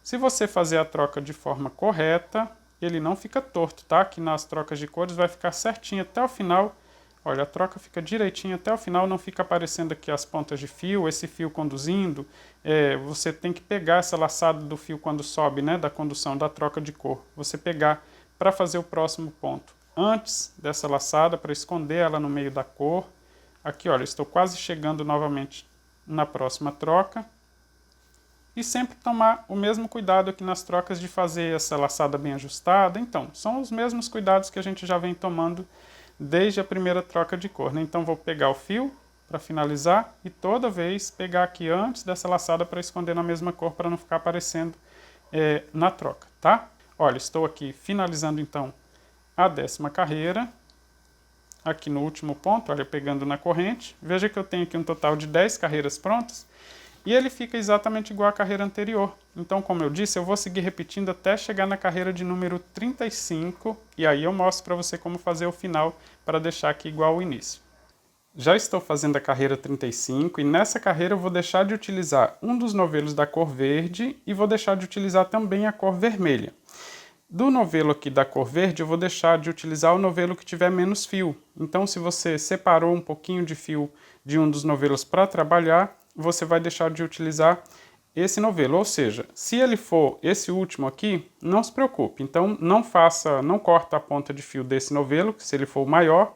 Se você fazer a troca de forma correta, ele não fica torto, tá? Aqui nas trocas de cores vai ficar certinho até o final. Olha, a troca fica direitinho até o final, não fica aparecendo aqui as pontas de fio, esse fio conduzindo. Você tem que pegar essa laçada do fio quando sobe, né, da condução, da troca de cor. Você pegar para fazer o próximo ponto antes dessa laçada, para esconder ela no meio da cor. Aqui, olha, estou quase chegando novamente na próxima troca. E sempre tomar o mesmo cuidado aqui nas trocas de fazer essa laçada bem ajustada. Então, são os mesmos cuidados que a gente já vem tomando desde a primeira troca de cor, né? Então vou pegar o fio para finalizar e toda vez pegar aqui antes dessa laçada para esconder na mesma cor para não ficar aparecendo na troca, tá? Olha, estou aqui finalizando então a 10ª carreira, aqui no último ponto, olha, pegando na corrente. Veja que eu tenho aqui um total de 10 carreiras prontas e ele fica exatamente igual à carreira anterior. Então, como eu disse, eu vou seguir repetindo até chegar na carreira de número 35 e aí eu mostro para você como fazer o final para deixar aqui igual ao início. Já estou fazendo a carreira 35 e nessa carreira eu vou deixar de utilizar um dos novelos da cor verde e vou deixar de utilizar também a cor vermelha. Do novelo aqui da cor verde eu vou deixar de utilizar o novelo que tiver menos fio. Então, se você separou um pouquinho de fio de um dos novelos para trabalhar, você vai deixar de utilizar esse novelo, ou seja, se ele for esse último aqui, não se preocupe, então não corta a ponta de fio desse novelo, se ele for o maior,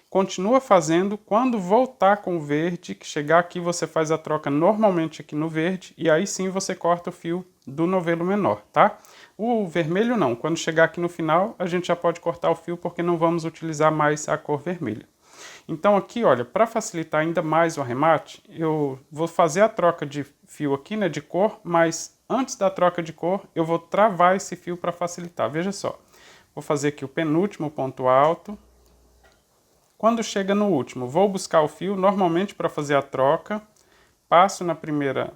continua fazendo, quando voltar com o verde, que chegar aqui você faz a troca normalmente aqui no verde, e aí sim você corta o fio do novelo menor, tá? O vermelho não, quando chegar aqui no final, a gente já pode cortar o fio, porque não vamos utilizar mais a cor vermelha. Então aqui, olha, para facilitar ainda mais o arremate, eu vou fazer a troca de fio aqui, né, de cor, mas antes da troca de cor, eu vou travar esse fio para facilitar. Veja só, vou fazer aqui o penúltimo ponto alto, Quando chega no último, vou buscar o fio, normalmente para fazer a troca, passo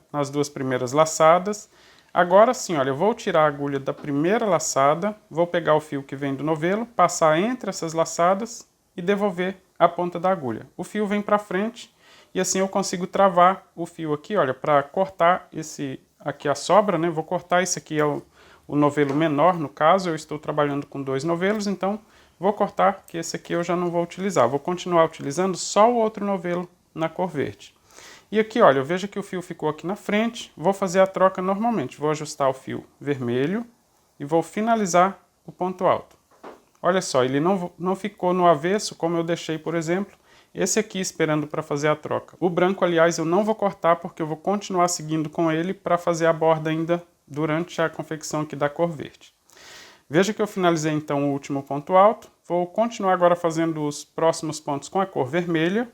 nas duas primeiras laçadas. Agora sim, olha, eu vou tirar a agulha da primeira laçada, vou pegar o fio que vem do novelo, passar entre essas laçadas e devolver a ponta da agulha. O fio vem para frente e assim eu consigo travar o fio aqui, olha, para cortar esse aqui a sobra, né? Vou cortar, esse aqui é o novelo menor, no caso, eu estou trabalhando com 2 novelos, então vou cortar, que esse aqui eu já não vou utilizar. Vou continuar utilizando só o outro novelo na cor verde. E aqui, olha, eu vejo que o fio ficou aqui na frente, vou fazer a troca normalmente. Vou ajustar o fio vermelho e vou finalizar o ponto alto. Olha só, ele não ficou no avesso, como eu deixei, por exemplo, esse aqui esperando para fazer a troca. O branco, aliás, eu não vou cortar porque eu vou continuar seguindo com ele para fazer a borda ainda durante a confecção aqui da cor verde. Veja que eu finalizei então o último ponto alto. Vou continuar agora fazendo os próximos pontos com a cor vermelha.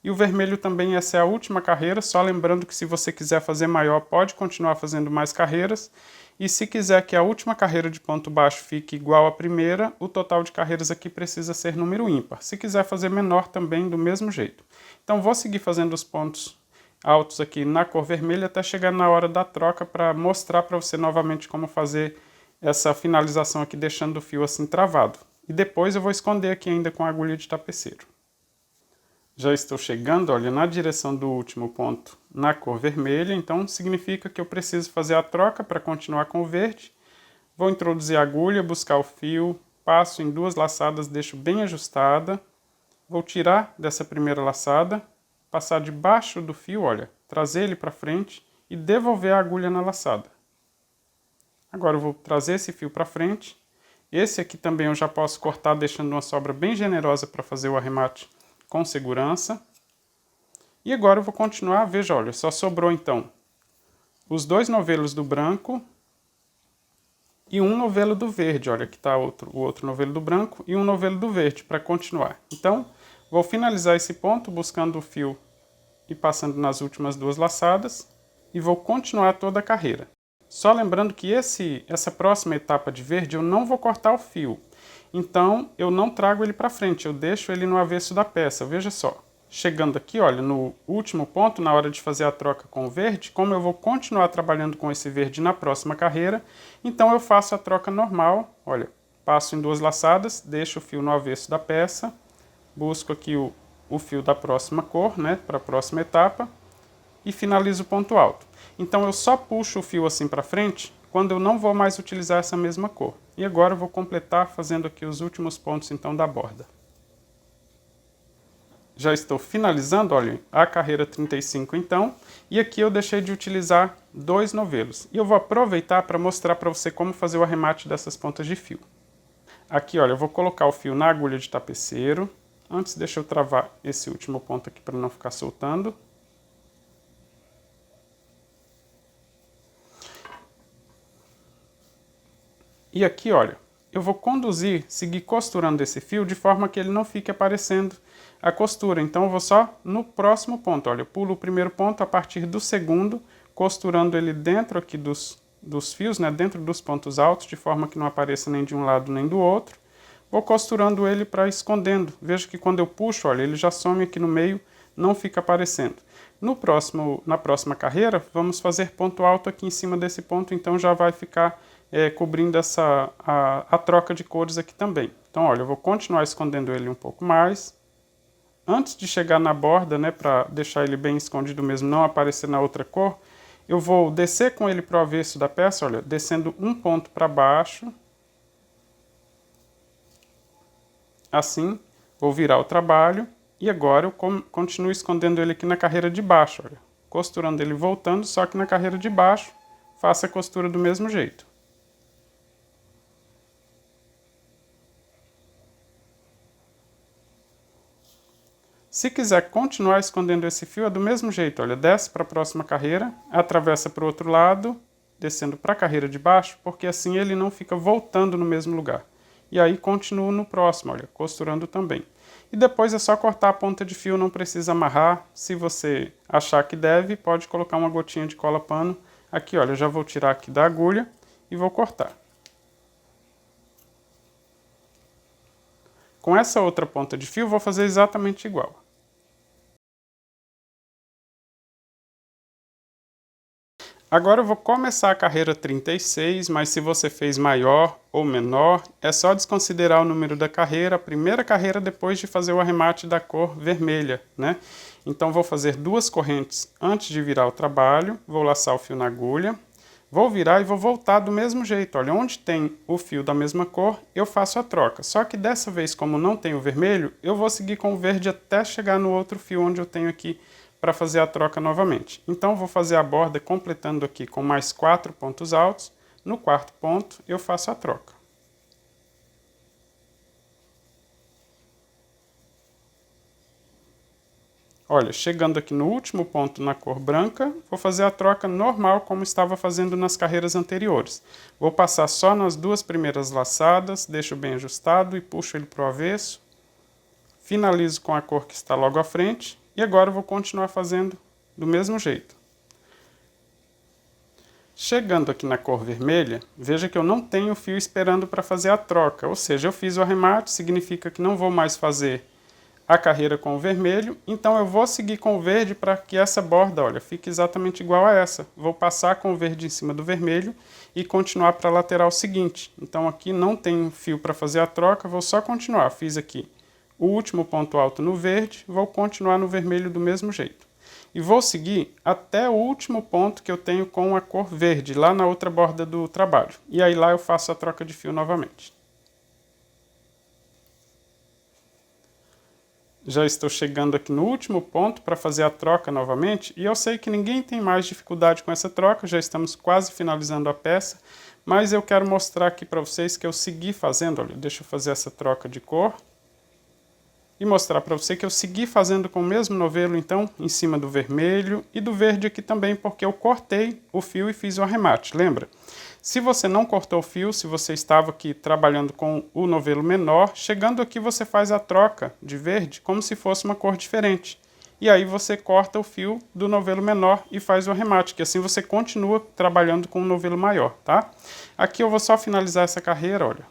E o vermelho também, essa é a última carreira, só lembrando que se você quiser fazer maior, pode continuar fazendo mais carreiras. E se quiser que a última carreira de ponto baixo fique igual à primeira, o total de carreiras aqui precisa ser número ímpar. Se quiser fazer menor também, do mesmo jeito. Então vou seguir fazendo os pontos altos aqui na cor vermelha até chegar na hora da troca para mostrar para você novamente como fazer essa finalização aqui, deixando o fio assim travado. E depois eu vou esconder aqui ainda com a agulha de tapeceiro. Já estou chegando, olha, na direção do último ponto na cor vermelha, então significa que eu preciso fazer a troca para continuar com o verde. Vou introduzir a agulha, buscar o fio, passo em 2 laçadas, deixo bem ajustada. Vou tirar dessa primeira laçada, passar debaixo do fio, olha, trazer ele para frente e devolver a agulha na laçada. Agora eu vou trazer esse fio para frente. Esse aqui também eu já posso cortar deixando uma sobra bem generosa para fazer o arremate com segurança. E agora eu vou continuar, veja, olha, só sobrou então os 2 novelos do branco e um novelo do verde, olha, aqui está o outro novelo do branco e um novelo do verde para continuar. Então, vou finalizar esse ponto buscando o fio e passando nas últimas 2 laçadas e vou continuar toda a carreira. Só lembrando que essa próxima etapa de verde eu não vou cortar o fio. Então, eu não trago ele para frente, eu deixo ele no avesso da peça. Veja só, chegando aqui, olha, no último ponto, na hora de fazer a troca com o verde, como eu vou continuar trabalhando com esse verde na próxima carreira, então eu faço a troca normal, olha, passo em 2 laçadas, deixo o fio no avesso da peça, busco aqui o fio da próxima cor, né, para a próxima etapa, e finalizo o ponto alto. Então eu só puxo o fio assim para frente quando eu não vou mais utilizar essa mesma cor. E agora eu vou completar fazendo aqui os últimos pontos então da borda. Já estou finalizando, olha, a carreira 35 então, e aqui eu deixei de utilizar 2 novelos. E eu vou aproveitar para mostrar para você como fazer o arremate dessas pontas de fio. Aqui, olha, eu vou colocar o fio na agulha de tapeceiro. Antes, deixa eu travar esse último ponto aqui para não ficar soltando. E aqui, olha, eu vou seguir costurando esse fio de forma que ele não fique aparecendo a costura. Então eu vou só no próximo ponto, olha, eu pulo o primeiro ponto a partir do segundo, costurando ele dentro aqui dos fios, né, dentro dos pontos altos, de forma que não apareça nem de um lado nem do outro. Vou costurando ele para escondendo. Veja que quando eu puxo, olha, ele já some aqui no meio, não fica aparecendo. Na próxima carreira, vamos fazer ponto alto aqui em cima desse ponto, então já vai ficar cobrindo a troca de cores aqui também. Então, olha, eu vou continuar escondendo ele um pouco mais. Antes de chegar na borda, né, para deixar ele bem escondido mesmo, não aparecer na outra cor, eu vou descer com ele para o avesso da peça, olha, descendo um ponto para baixo. Assim, vou virar o trabalho e agora eu continuo escondendo ele aqui na carreira de baixo, olha, costurando ele voltando, só que na carreira de baixo, faço a costura do mesmo jeito. Se quiser continuar escondendo esse fio, é do mesmo jeito, olha, desce para a próxima carreira, atravessa para o outro lado, descendo para a carreira de baixo, porque assim ele não fica voltando no mesmo lugar. E aí continuo no próximo, olha, costurando também. E depois é só cortar a ponta de fio, não precisa amarrar. Se você achar que deve, pode colocar uma gotinha de cola pano. Aqui, olha, eu já vou tirar aqui da agulha e vou cortar. Com essa outra ponta de fio, vou fazer exatamente igual. Agora eu vou começar a carreira 36, mas se você fez maior ou menor, é só desconsiderar o número da carreira, a primeira carreira depois de fazer o arremate da cor vermelha, né? Então vou fazer 2 correntes antes de virar o trabalho, vou laçar o fio na agulha, vou virar e vou voltar do mesmo jeito. Olha, onde tem o fio da mesma cor, eu faço a troca. Só que dessa vez, como não tem o vermelho, eu vou seguir com o verde até chegar no outro fio onde eu tenho aqui para fazer a troca novamente. Então vou fazer a borda completando aqui com mais 4 pontos altos. No quarto ponto eu faço a troca. Olha, chegando aqui no último ponto na cor branca, vou fazer a troca normal como estava fazendo nas carreiras anteriores. Vou passar só nas 2 primeiras laçadas, deixo bem ajustado e puxo ele para o avesso. Finalizo com a cor que está logo à frente e agora eu vou continuar fazendo do mesmo jeito. Chegando aqui na cor vermelha, veja que eu não tenho fio esperando para fazer a troca, ou seja, eu fiz o arremate, significa que não vou mais fazer a carreira com o vermelho, então eu vou seguir com o verde para que essa borda, olha, fique exatamente igual a essa. Vou passar com o verde em cima do vermelho e continuar para a lateral seguinte. Então aqui não tem fio para fazer a troca, vou só continuar. Fiz aqui o último ponto alto no verde, vou continuar no vermelho do mesmo jeito. E vou seguir até o último ponto que eu tenho com a cor verde, lá na outra borda do trabalho. E aí lá eu faço a troca de fio novamente. Já estou chegando aqui no último ponto para fazer a troca novamente, e eu sei que ninguém tem mais dificuldade com essa troca, já estamos quase finalizando a peça, mas eu quero mostrar aqui para vocês que eu segui fazendo, olha, deixa eu fazer essa troca de cor, e mostrar para você que eu segui fazendo com o mesmo novelo, então, em cima do vermelho e do verde aqui também, porque eu cortei o fio e fiz o arremate, lembra? Se você não cortou o fio, se você estava aqui trabalhando com o novelo menor, chegando aqui você faz a troca de verde como se fosse uma cor diferente. E aí você corta o fio do novelo menor e faz o arremate, que assim você continua trabalhando com o novelo maior, tá? Aqui eu vou só finalizar essa carreira, olha,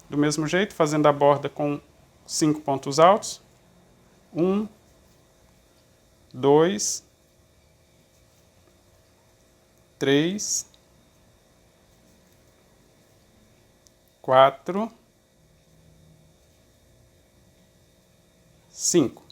do mesmo jeito, fazendo a borda com 5 pontos altos. 1, 2, 3, 4, 5.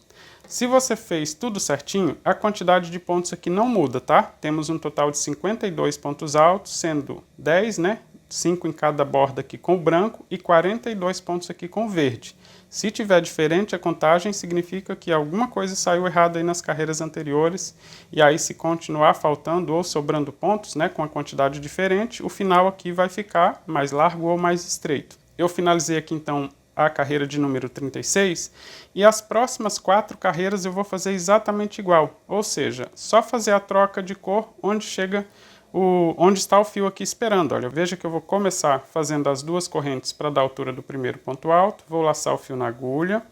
Se você fez tudo certinho, a quantidade de pontos aqui não muda, tá? Temos um total de 52 pontos altos, sendo 10, né? 5 em cada borda aqui com o branco e 42 pontos aqui com o verde. Se tiver diferente a contagem, significa que alguma coisa saiu errada aí nas carreiras anteriores, e aí se continuar faltando ou sobrando pontos, né, com a quantidade diferente, o final aqui vai ficar mais largo ou mais estreito. Eu finalizei aqui então a carreira de número 36, e as próximas 4 carreiras eu vou fazer exatamente igual, ou seja, só fazer a troca de cor onde chega onde está o fio aqui esperando. Olha, veja que eu vou começar fazendo as 2 correntes para dar a altura do primeiro ponto alto, vou laçar o fio na agulha,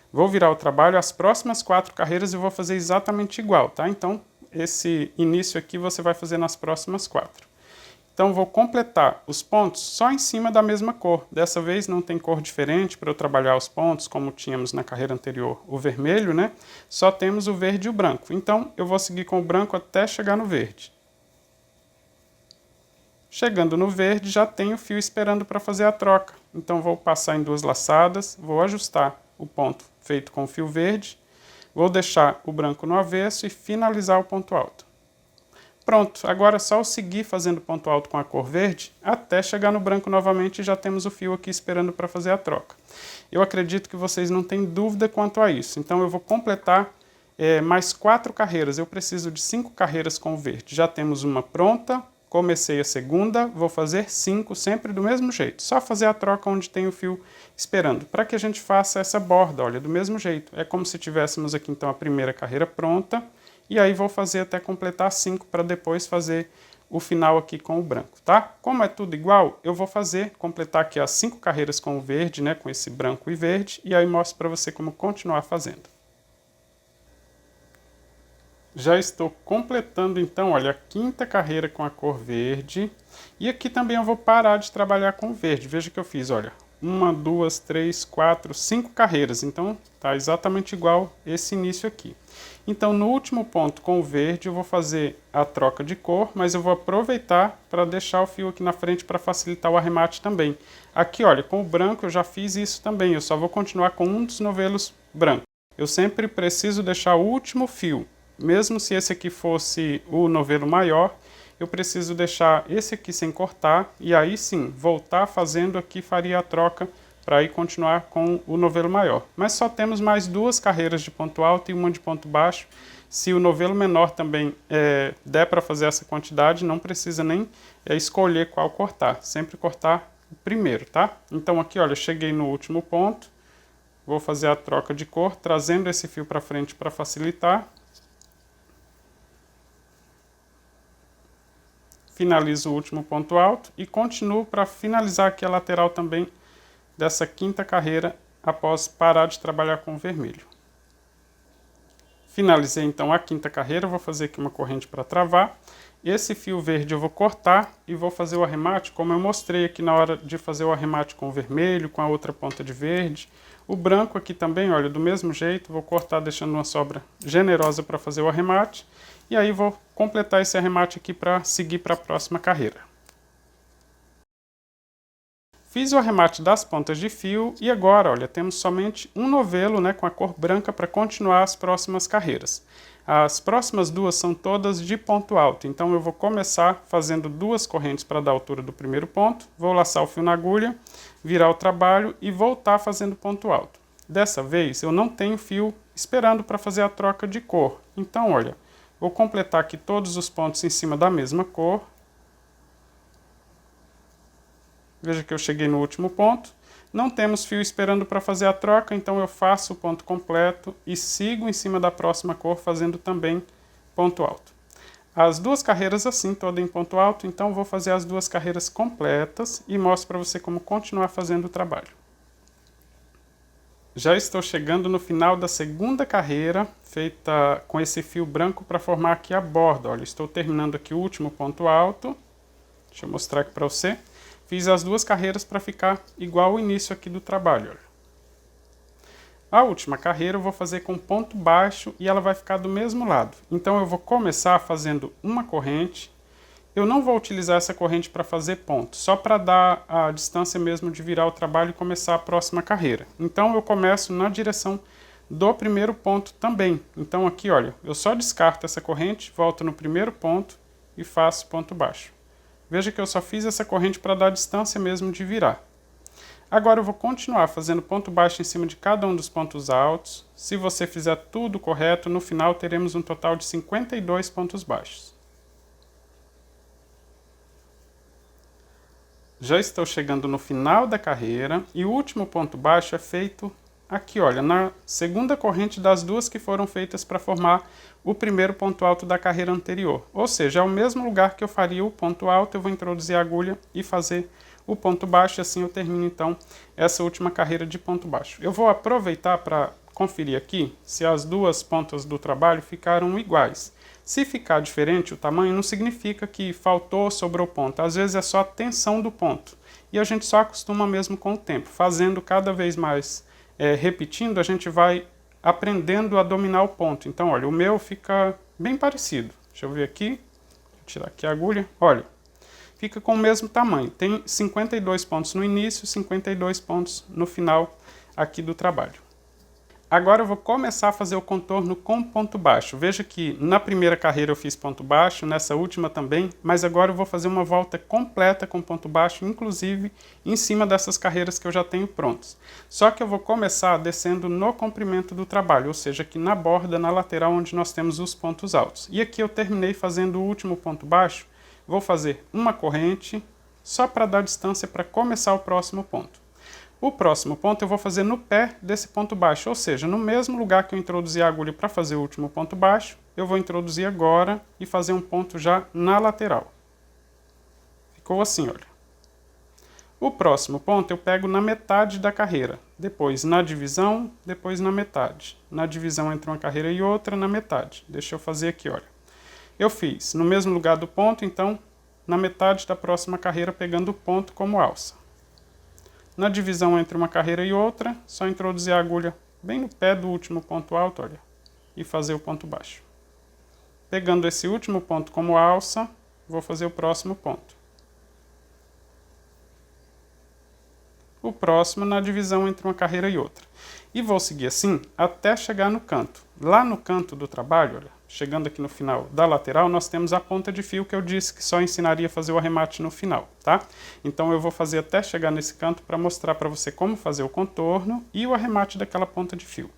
vou virar o trabalho, as próximas 4 carreiras eu vou fazer exatamente igual, tá? Então, esse início aqui você vai fazer nas próximas 4. Então, vou completar os pontos só em cima da mesma cor. Dessa vez não tem cor diferente para eu trabalhar os pontos, como tínhamos na carreira anterior, o vermelho, né? Só temos o verde e o branco. Então, eu vou seguir com o branco até chegar no verde. Chegando no verde, já tenho o fio esperando para fazer a troca. Então, vou passar em 2 laçadas, vou ajustar o ponto feito com o fio verde, vou deixar o branco no avesso e finalizar o ponto alto. Pronto, agora é só eu seguir fazendo ponto alto com a cor verde, até chegar no branco novamente e já temos o fio aqui esperando para fazer a troca. Eu acredito que vocês não têm dúvida quanto a isso, então eu vou completar mais 4 carreiras. Eu preciso de 5 carreiras com o verde. Já temos uma pronta. Comecei a segunda, vou fazer 5, sempre do mesmo jeito. Só fazer a troca onde tem o fio esperando, para que a gente faça essa borda, olha, do mesmo jeito. É como se tivéssemos aqui então a primeira carreira pronta, e aí vou fazer até completar 5, para depois fazer o final aqui com o branco, tá? Como é tudo igual, eu vou completar aqui as 5 carreiras com o verde, né, com esse branco e verde, e aí mostro para você como continuar fazendo. Já estou completando então, olha, a 5ª carreira com a cor verde. E aqui também eu vou parar de trabalhar com verde. Veja que eu fiz, olha, 1, 2, 3, 4, 5 carreiras. Então, tá exatamente igual esse início aqui. Então, no último ponto com o verde, eu vou fazer a troca de cor, mas eu vou aproveitar para deixar o fio aqui na frente para facilitar o arremate também. Aqui, olha, com o branco eu já fiz isso também, eu só vou continuar com um dos novelos brancos. Eu sempre preciso deixar o último fio, mesmo se esse aqui fosse o novelo maior, eu preciso deixar esse aqui sem cortar e aí sim, voltar fazendo aqui, faria a troca para ir continuar com o novelo maior. Mas só temos mais 2 carreiras de ponto alto e uma de ponto baixo. Se o novelo menor também der para fazer essa quantidade, não precisa nem escolher qual cortar, sempre cortar o primeiro, tá? Então aqui, olha, cheguei no último ponto, vou fazer a troca de cor, trazendo esse fio para frente para facilitar. Finalizo o último ponto alto e continuo para finalizar aqui a lateral também dessa 5ª carreira após parar de trabalhar com o vermelho. Finalizei então a 5ª carreira, vou fazer aqui uma corrente para travar. Esse fio verde eu vou cortar e vou fazer o arremate, como eu mostrei aqui na hora de fazer o arremate com o vermelho, com a outra ponta de verde. O branco aqui também, olha, do mesmo jeito, vou cortar deixando uma sobra generosa para fazer o arremate. E aí vou completar esse arremate aqui para seguir para a próxima carreira. Fiz o arremate das pontas de fio e agora, olha, temos somente um novelo, né, com a cor branca para continuar as próximas carreiras. As próximas 2 são todas de ponto alto, então eu vou começar fazendo 2 correntes para dar a altura do primeiro ponto, vou laçar o fio na agulha, virar o trabalho e voltar fazendo ponto alto. Dessa vez eu não tenho fio esperando para fazer a troca de cor, então olha, vou completar aqui todos os pontos em cima da mesma cor. Veja que eu cheguei no último ponto. Não temos fio esperando para fazer a troca, então eu faço o ponto completo e sigo em cima da próxima cor fazendo também ponto alto. As 2 carreiras assim, toda em ponto alto, então vou fazer as 2 carreiras completas e mostro para você como continuar fazendo o trabalho. Já estou chegando no final da 2ª carreira, feita com esse fio branco para formar aqui a borda. Olha, estou terminando aqui o último ponto alto. Deixa eu mostrar aqui para você. Fiz as 2 carreiras para ficar igual o início aqui do trabalho. Olha. A última carreira eu vou fazer com ponto baixo e ela vai ficar do mesmo lado. Então eu vou começar fazendo uma corrente. Eu não vou utilizar essa corrente para fazer ponto, só para dar a distância mesmo de virar o trabalho e começar a próxima carreira. Então eu começo na direção do primeiro ponto também. Então aqui, olha, eu só descarto essa corrente, volto no primeiro ponto e faço ponto baixo. Veja que eu só fiz essa corrente para dar distância mesmo de virar. Agora eu vou continuar fazendo ponto baixo em cima de cada um dos pontos altos. Se você fizer tudo correto, no final teremos um total de 52 pontos baixos. Já estou chegando no final da carreira e o último ponto baixo é feito aqui, olha, na 2ª corrente das 2 que foram feitas para formar o primeiro ponto alto da carreira anterior. Ou seja, é o mesmo lugar que eu faria o ponto alto, eu vou introduzir a agulha e fazer o ponto baixo, e assim eu termino então essa última carreira de ponto baixo. Eu vou aproveitar para conferir aqui se as 2 pontas do trabalho ficaram iguais. Se ficar diferente o tamanho, não significa que faltou ou sobrou ponto. Às vezes é só a tensão do ponto. E a gente só acostuma mesmo com o tempo. Fazendo cada vez mais, repetindo, a gente vai aprendendo a dominar o ponto. Então, olha, o meu fica bem parecido. Deixa eu ver aqui. Vou tirar aqui a agulha. Olha, fica com o mesmo tamanho. Tem 52 pontos no início, 52 pontos no final aqui do trabalho. Agora eu vou começar a fazer o contorno com ponto baixo. Veja que na primeira carreira eu fiz ponto baixo, nessa última também, mas agora eu vou fazer uma volta completa com ponto baixo, inclusive em cima dessas carreiras que eu já tenho prontas. Só que eu vou começar descendo no comprimento do trabalho, ou seja, aqui na borda, na lateral onde nós temos os pontos altos. E aqui eu terminei fazendo o último ponto baixo, vou fazer uma corrente, só para dar distância para começar o próximo ponto. O próximo ponto eu vou fazer no pé desse ponto baixo, ou seja, no mesmo lugar que eu introduzi a agulha para fazer o último ponto baixo, eu vou introduzir agora e fazer um ponto já na lateral. Ficou assim, olha. O próximo ponto eu pego na metade da carreira, depois na divisão, depois na metade. Na divisão entre uma carreira e outra, na metade. Deixa eu fazer aqui, olha. Eu fiz no mesmo lugar do ponto, então, na metade da próxima carreira, pegando o ponto como alça. Na divisão entre uma carreira e outra, só introduzir a agulha bem no pé do último ponto alto, olha, e fazer o ponto baixo. Pegando esse último ponto como alça, vou fazer o próximo ponto. O próximo na divisão entre uma carreira e outra. E vou seguir assim até chegar no canto. Lá no canto do trabalho, olha, chegando aqui no final da lateral, nós temos a ponta de fio que eu disse que só ensinaria a fazer o arremate no final, tá? Então eu vou fazer até chegar nesse canto para mostrar para você como fazer o contorno e o arremate daquela ponta de fio.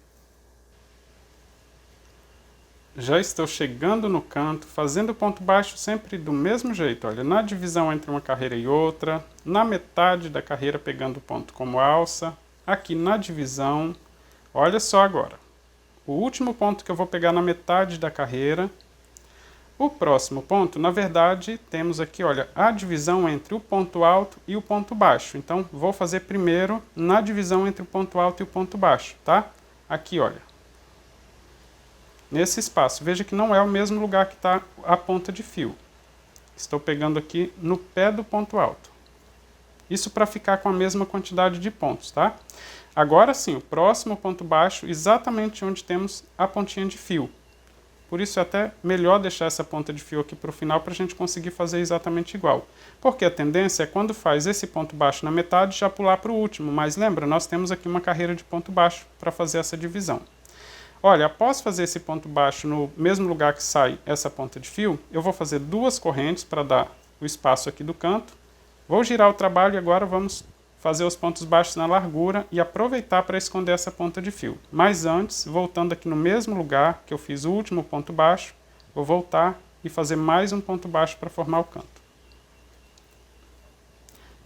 Já estou chegando no canto, fazendo o ponto baixo sempre do mesmo jeito, olha, na divisão entre uma carreira e outra, na metade da carreira pegando o ponto como alça, aqui na divisão, olha só agora, o último ponto que eu vou pegar na metade da carreira, o próximo ponto, na verdade, temos aqui, olha, a divisão entre o ponto alto e o ponto baixo, então vou fazer primeiro na divisão entre o ponto alto e o ponto baixo, tá? Aqui, olha. Nesse espaço, veja que não é o mesmo lugar que está a ponta de fio. Estou pegando aqui no pé do ponto alto. Isso para ficar com a mesma quantidade de pontos, tá? Agora sim, o próximo ponto baixo, exatamente onde temos a pontinha de fio. Por isso é até melhor deixar essa ponta de fio aqui para o final para a gente conseguir fazer exatamente igual. Porque a tendência é quando faz esse ponto baixo na metade já pular para o último. Mas lembra, nós temos aqui uma carreira de ponto baixo para fazer essa divisão. Olha, após fazer esse ponto baixo no mesmo lugar que sai essa ponta de fio, eu vou fazer duas correntes para dar o espaço aqui do canto. Vou girar o trabalho e agora vamos fazer os pontos baixos na largura e aproveitar para esconder essa ponta de fio. Mas antes, voltando aqui no mesmo lugar que eu fiz o último ponto baixo, vou voltar e fazer mais um ponto baixo para formar o canto.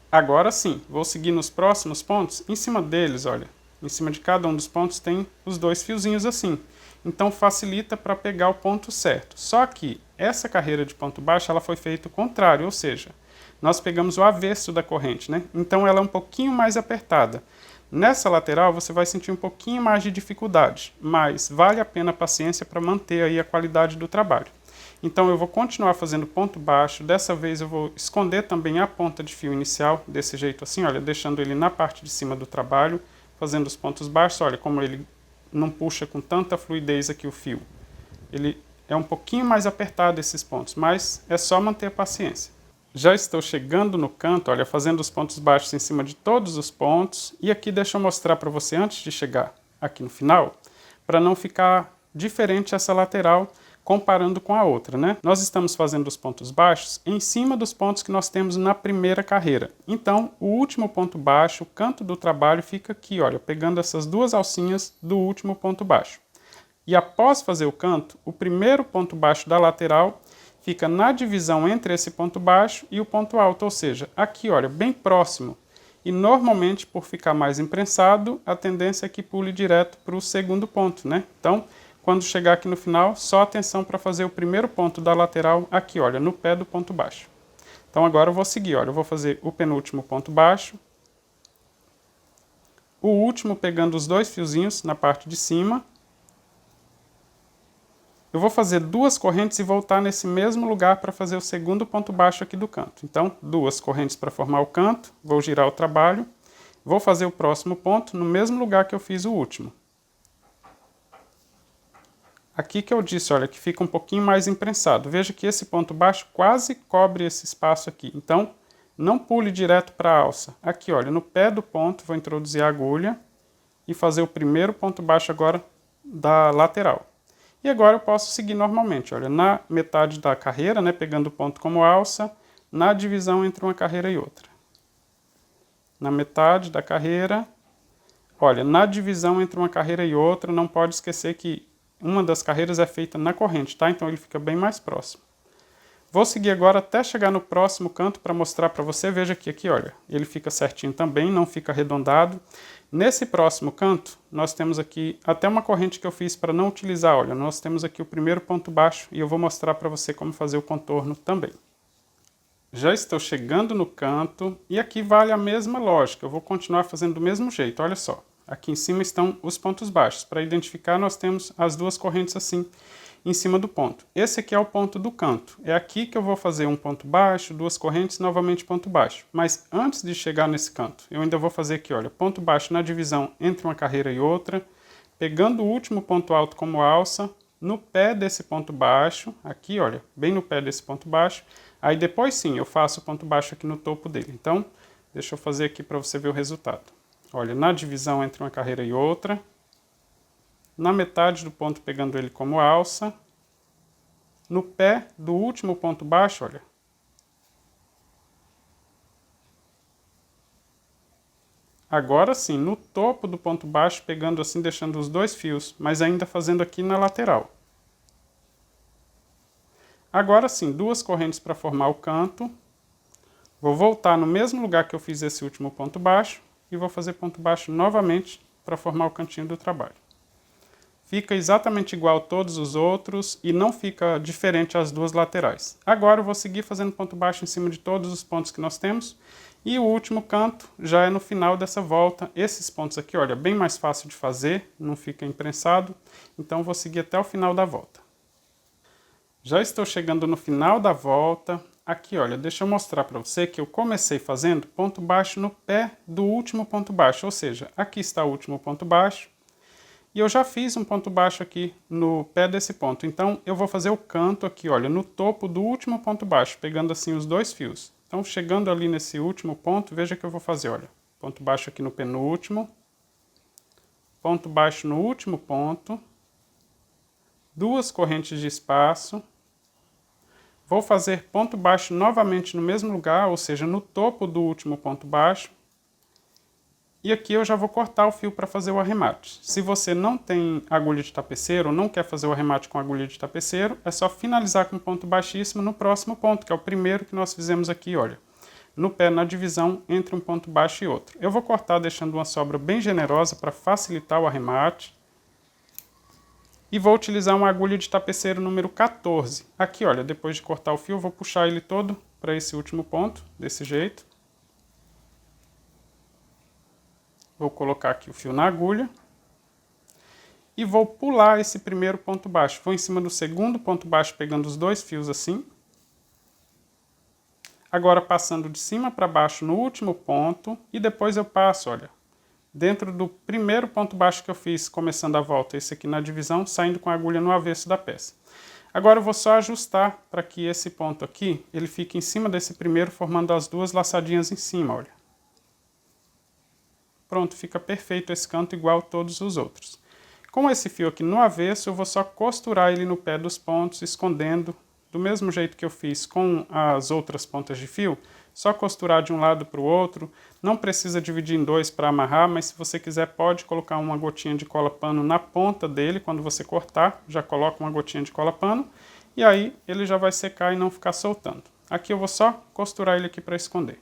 Agora sim, vou seguir nos próximos pontos, em cima deles, olha. Em cima de cada um dos pontos tem os dois fiozinhos assim. Então facilita para pegar o ponto certo. Só que essa carreira de ponto baixo ela foi feita o contrário, ou seja, nós pegamos o avesso da corrente, né? Então ela é um pouquinho mais apertada. Nessa lateral você vai sentir um pouquinho mais de dificuldade, mas vale a pena a paciência para manter aí a qualidade do trabalho. Então eu vou continuar fazendo ponto baixo, dessa vez eu vou esconder também a ponta de fio inicial, desse jeito assim, olha, deixando ele na parte de cima do trabalho, fazendo os pontos baixos, olha como ele não puxa com tanta fluidez aqui o fio. Ele é um pouquinho mais apertado esses pontos, mas é só manter a paciência. Já estou chegando no canto, olha, fazendo os pontos baixos em cima de todos os pontos. E aqui deixa eu mostrar para você antes de chegar aqui no final, para não ficar diferente essa lateral comparando com a outra, né? Nós estamos fazendo os pontos baixos em cima dos pontos que nós temos na primeira carreira. Então, o último ponto baixo, o canto do trabalho fica aqui, olha, pegando essas duas alcinhas do último ponto baixo. E após fazer o canto, o primeiro ponto baixo da lateral fica na divisão entre esse ponto baixo e o ponto alto, ou seja, aqui, olha, bem próximo. E normalmente, por ficar mais imprensado, a tendência é que pule direto para o segundo ponto, né? Então, quando chegar aqui no final, só atenção para fazer o primeiro ponto da lateral aqui, olha, no pé do ponto baixo. Então agora eu vou seguir, olha, eu vou fazer o penúltimo ponto baixo, o último pegando os dois fiozinhos na parte de cima. Eu vou fazer duas correntes e voltar nesse mesmo lugar para fazer o segundo ponto baixo aqui do canto. Então, duas correntes para formar o canto, vou girar o trabalho, vou fazer o próximo ponto no mesmo lugar que eu fiz o último. Aqui que eu disse, olha, que fica um pouquinho mais imprensado. Veja que esse ponto baixo quase cobre esse espaço aqui. Então, não pule direto para a alça. Aqui, olha, no pé do ponto, vou introduzir a agulha e fazer o primeiro ponto baixo agora da lateral. E agora eu posso seguir normalmente, olha, na metade da carreira, né, pegando o ponto como alça, na divisão entre uma carreira e outra. Na metade da carreira, olha, na divisão entre uma carreira e outra, não pode esquecer que uma das carreiras é feita na corrente, tá? Então ele fica bem mais próximo. Vou seguir agora até chegar no próximo canto para mostrar para você. Veja que aqui, olha, ele fica certinho também, não fica arredondado. Nesse próximo canto, nós temos aqui até uma corrente que eu fiz para não utilizar. Olha, nós temos aqui o primeiro ponto baixo e eu vou mostrar para você como fazer o contorno também. Já estou chegando no canto e aqui vale a mesma lógica. Eu vou continuar fazendo do mesmo jeito, olha só. Aqui em cima estão os pontos baixos. Para identificar, nós temos as duas correntes assim. em cima do ponto. Esse aqui é o ponto do canto. É aqui que eu vou fazer um ponto baixo, duas correntes, novamente ponto baixo. Mas antes de chegar nesse canto, eu ainda vou fazer aqui, olha, ponto baixo na divisão entre uma carreira e outra, pegando o último ponto alto como alça, no pé desse ponto baixo, aqui, olha, bem no pé desse ponto baixo. Aí depois sim, eu faço o ponto baixo aqui no topo dele. Então, deixa eu fazer aqui para você ver o resultado. Olha, na divisão entre uma carreira e outra, na metade do ponto pegando ele como alça, no pé do último ponto baixo, olha. Agora sim, no topo do ponto baixo, pegando assim, deixando os dois fios, mas ainda fazendo aqui na lateral. Agora sim, duas correntes para formar o canto. Vou voltar no mesmo lugar que eu fiz esse último ponto baixo e vou fazer ponto baixo novamente para formar o cantinho do trabalho. Fica exatamente igual a todos os outros e não fica diferente as duas laterais. Agora eu vou seguir fazendo ponto baixo em cima de todos os pontos que nós temos. E o último canto já é no final dessa volta. Esses pontos aqui, olha, bem mais fácil de fazer, não fica imprensado. Então vou seguir até o final da volta. Já estou chegando no final da volta. Aqui, olha, deixa eu mostrar para você que eu comecei fazendo ponto baixo no pé do último ponto baixo. Ou seja, aqui está o último ponto baixo. E eu já fiz um ponto baixo aqui no pé desse ponto. Então, eu vou fazer o canto aqui, olha, no topo do último ponto baixo, pegando assim os dois fios. Então, chegando ali nesse último ponto, veja que eu vou fazer, olha, ponto baixo aqui no penúltimo, ponto baixo no último ponto, duas correntes de espaço, vou fazer ponto baixo novamente no mesmo lugar, ou seja, no topo do último ponto baixo, e aqui eu já vou cortar o fio para fazer o arremate. Se você não tem agulha de tapeceiro ou não quer fazer o arremate com agulha de tapeceiro, é só finalizar com ponto baixíssimo no próximo ponto, que é o primeiro que nós fizemos aqui, olha. No pé, na divisão entre um ponto baixo e outro. Eu vou cortar deixando uma sobra bem generosa para facilitar o arremate. E vou utilizar uma agulha de tapeceiro número 14. Aqui, olha, depois de cortar o fio, eu vou puxar ele todo para esse último ponto, desse jeito. Vou colocar aqui o fio na agulha e vou pular esse primeiro ponto baixo. Vou em cima do segundo ponto baixo pegando os dois fios assim. Agora passando de cima para baixo no último ponto e depois eu passo, olha, dentro do primeiro ponto baixo que eu fiz começando a volta, esse aqui na divisão, saindo com a agulha no avesso da peça. Agora eu vou só ajustar para que esse ponto aqui, ele fique em cima desse primeiro, formando as duas laçadinhas em cima, olha. Pronto, fica perfeito esse canto igual a todos os outros. Com esse fio aqui no avesso, eu vou só costurar ele no pé dos pontos, escondendo, do mesmo jeito que eu fiz com as outras pontas de fio, só costurar de um lado para o outro. Não precisa dividir em dois para amarrar, mas se você quiser pode colocar uma gotinha de cola pano na ponta dele, quando você cortar, já coloca uma gotinha de cola pano, e aí ele já vai secar e não ficar soltando. Aqui eu vou só costurar ele aqui para esconder.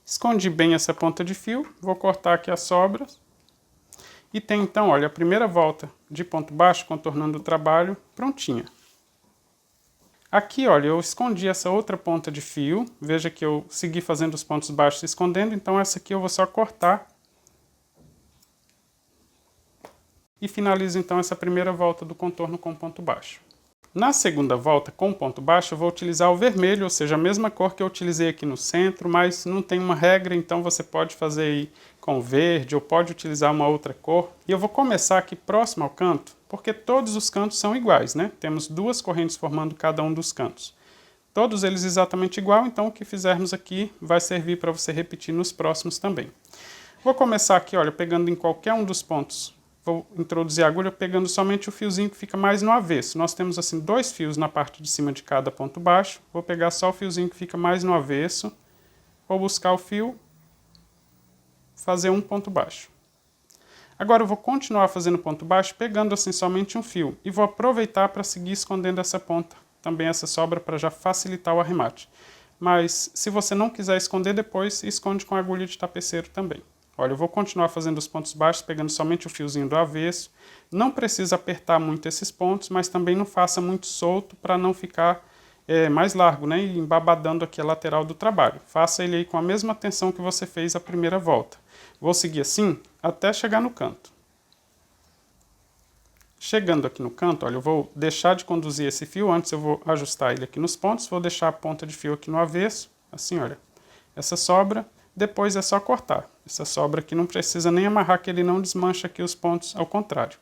Escondi bem essa ponta de fio, vou cortar aqui as sobras. E tem então, olha, a primeira volta de ponto baixo contornando o trabalho prontinha. Aqui, olha, eu escondi essa outra ponta de fio, veja que eu segui fazendo os pontos baixos escondendo, então essa aqui eu vou só cortar. E finalizo então essa primeira volta do contorno com ponto baixo. Na segunda volta, com ponto baixo, eu vou utilizar o vermelho, ou seja, a mesma cor que eu utilizei aqui no centro, mas não tem uma regra, então você pode fazer aí com verde ou pode utilizar uma outra cor. E eu vou começar aqui próximo ao canto, porque todos os cantos são iguais, né? Temos duas correntes formando cada um dos cantos. Todos eles exatamente igual, então o que fizermos aqui vai servir para você repetir nos próximos também. Vou começar aqui, olha, pegando em qualquer um dos pontos. Vou introduzir a agulha pegando somente o fiozinho que fica mais no avesso. Nós temos assim dois fios na parte de cima de cada ponto baixo. Vou pegar só o fiozinho que fica mais no avesso. Vou buscar o fio, fazer um ponto baixo. Agora eu vou continuar fazendo ponto baixo pegando assim somente um fio. E vou aproveitar para seguir escondendo essa ponta, também essa sobra, para já facilitar o arremate. Mas se você não quiser esconder depois, esconde com a agulha de tapeceiro também. Olha, eu vou continuar fazendo os pontos baixos, pegando somente o fiozinho do avesso. Não precisa apertar muito esses pontos, mas também não faça muito solto para não ficar mais largo, né? E embabadando aqui a lateral do trabalho. Faça ele aí com a mesma tensão que você fez a primeira volta. Vou seguir assim até chegar no canto. Chegando aqui no canto, olha, eu vou deixar de conduzir esse fio, antes eu vou ajustar ele aqui nos pontos, vou deixar a ponta de fio aqui no avesso, assim, olha, essa sobra, depois é só cortar. Essa sobra aqui não precisa nem amarrar, que ele não desmancha aqui os pontos, ao contrário.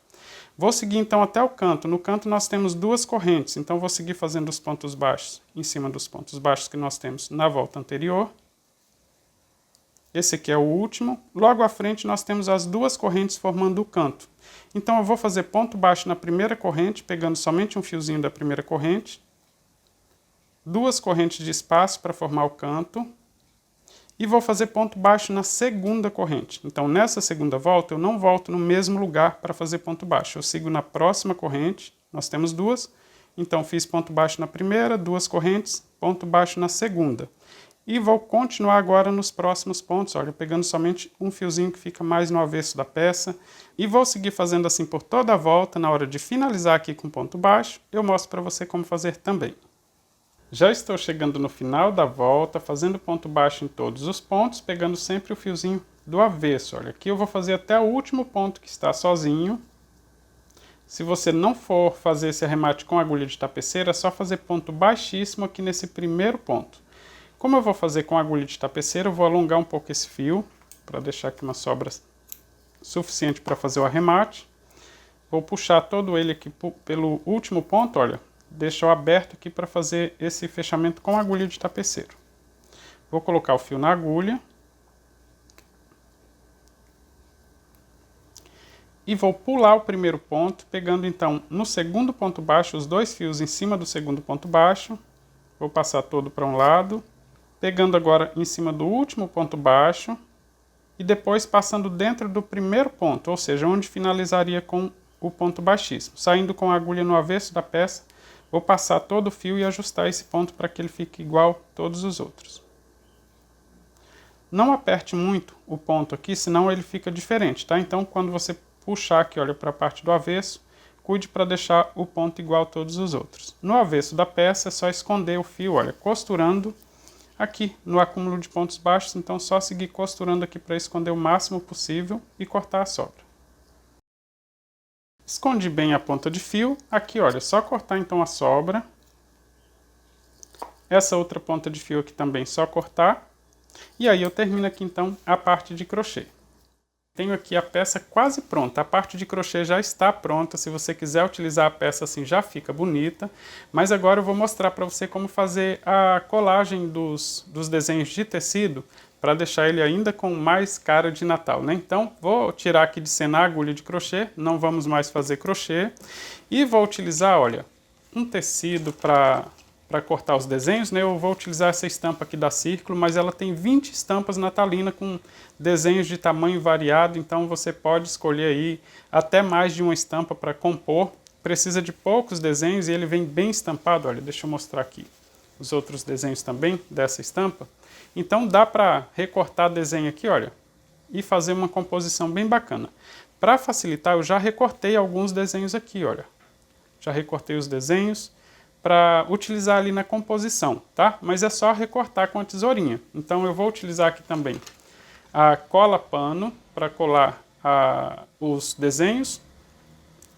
Vou seguir então até o canto. No canto nós temos duas correntes, então vou seguir fazendo os pontos baixos em cima dos pontos baixos que nós temos na volta anterior. Esse aqui é o último. Logo à frente nós temos as duas correntes formando o canto. Então eu vou fazer ponto baixo na primeira corrente, pegando somente um fiozinho da primeira corrente. Duas correntes de espaço para formar o canto. E vou fazer ponto baixo na segunda corrente. Então nessa segunda volta eu não volto no mesmo lugar para fazer ponto baixo. Eu sigo na próxima corrente, nós temos duas. Então fiz ponto baixo na primeira, duas correntes, ponto baixo na segunda. E vou continuar agora nos próximos pontos, olha, pegando somente um fiozinho que fica mais no avesso da peça. E vou seguir fazendo assim por toda a volta. Na hora de finalizar aqui com ponto baixo, eu mostro para você como fazer também. Já estou chegando no final da volta, fazendo ponto baixo em todos os pontos, pegando sempre o fiozinho do avesso. Olha, aqui eu vou fazer até o último ponto que está sozinho. Se você não for fazer esse arremate com agulha de tapeceira, é só fazer ponto baixíssimo aqui nesse primeiro ponto. Como eu vou fazer com agulha de tapeceira, eu vou alongar um pouco esse fio, para deixar aqui uma sobra suficiente para fazer o arremate. Vou puxar todo ele aqui pelo último ponto, olha, deixo aberto aqui para fazer esse fechamento com agulha de tapeceiro. Vou colocar o fio na agulha. E vou pular o primeiro ponto, pegando então no segundo ponto baixo, os dois fios em cima do segundo ponto baixo. Vou passar todo para um lado. Pegando agora em cima do último ponto baixo e depois passando dentro do primeiro ponto, ou seja, onde finalizaria com o ponto baixíssimo. Saindo com a agulha no avesso da peça, vou passar todo o fio e ajustar esse ponto para que ele fique igual a todos os outros. Não aperte muito o ponto aqui, senão ele fica diferente, tá? Então, quando você puxar aqui, olha, para a parte do avesso, cuide para deixar o ponto igual a todos os outros. No avesso da peça, é só esconder o fio, olha, costurando aqui no acúmulo de pontos baixos, então só seguir costurando aqui para esconder o máximo possível e cortar a sobra. Escondi bem a ponta de fio, aqui olha, só cortar então a sobra. Essa outra ponta de fio aqui também só cortar. E aí eu termino aqui então a parte de crochê. Tenho aqui a peça quase pronta, a parte de crochê já está pronta, se você quiser utilizar a peça assim já fica bonita, mas agora eu vou mostrar para você como fazer a colagem dos desenhos de tecido para deixar ele ainda com mais cara de Natal, né? Então vou tirar aqui de cena a agulha de crochê, não vamos mais fazer crochê, e vou utilizar, olha, um tecido para cortar os desenhos, né? Eu vou utilizar essa estampa aqui da Círculo, mas ela tem 20 estampas natalinas com desenhos de tamanho variado, então você pode escolher aí até mais de uma estampa para compor. Precisa de poucos desenhos e ele vem bem estampado, olha, deixa eu mostrar aqui os outros desenhos também dessa estampa. Então dá para recortar desenho aqui, olha, e fazer uma composição bem bacana. Para facilitar, eu já recortei alguns desenhos aqui, olha. Já recortei os desenhos para utilizar ali na composição, tá? Mas é só recortar com a tesourinha. Então eu vou utilizar aqui também a cola pano para colar os desenhos.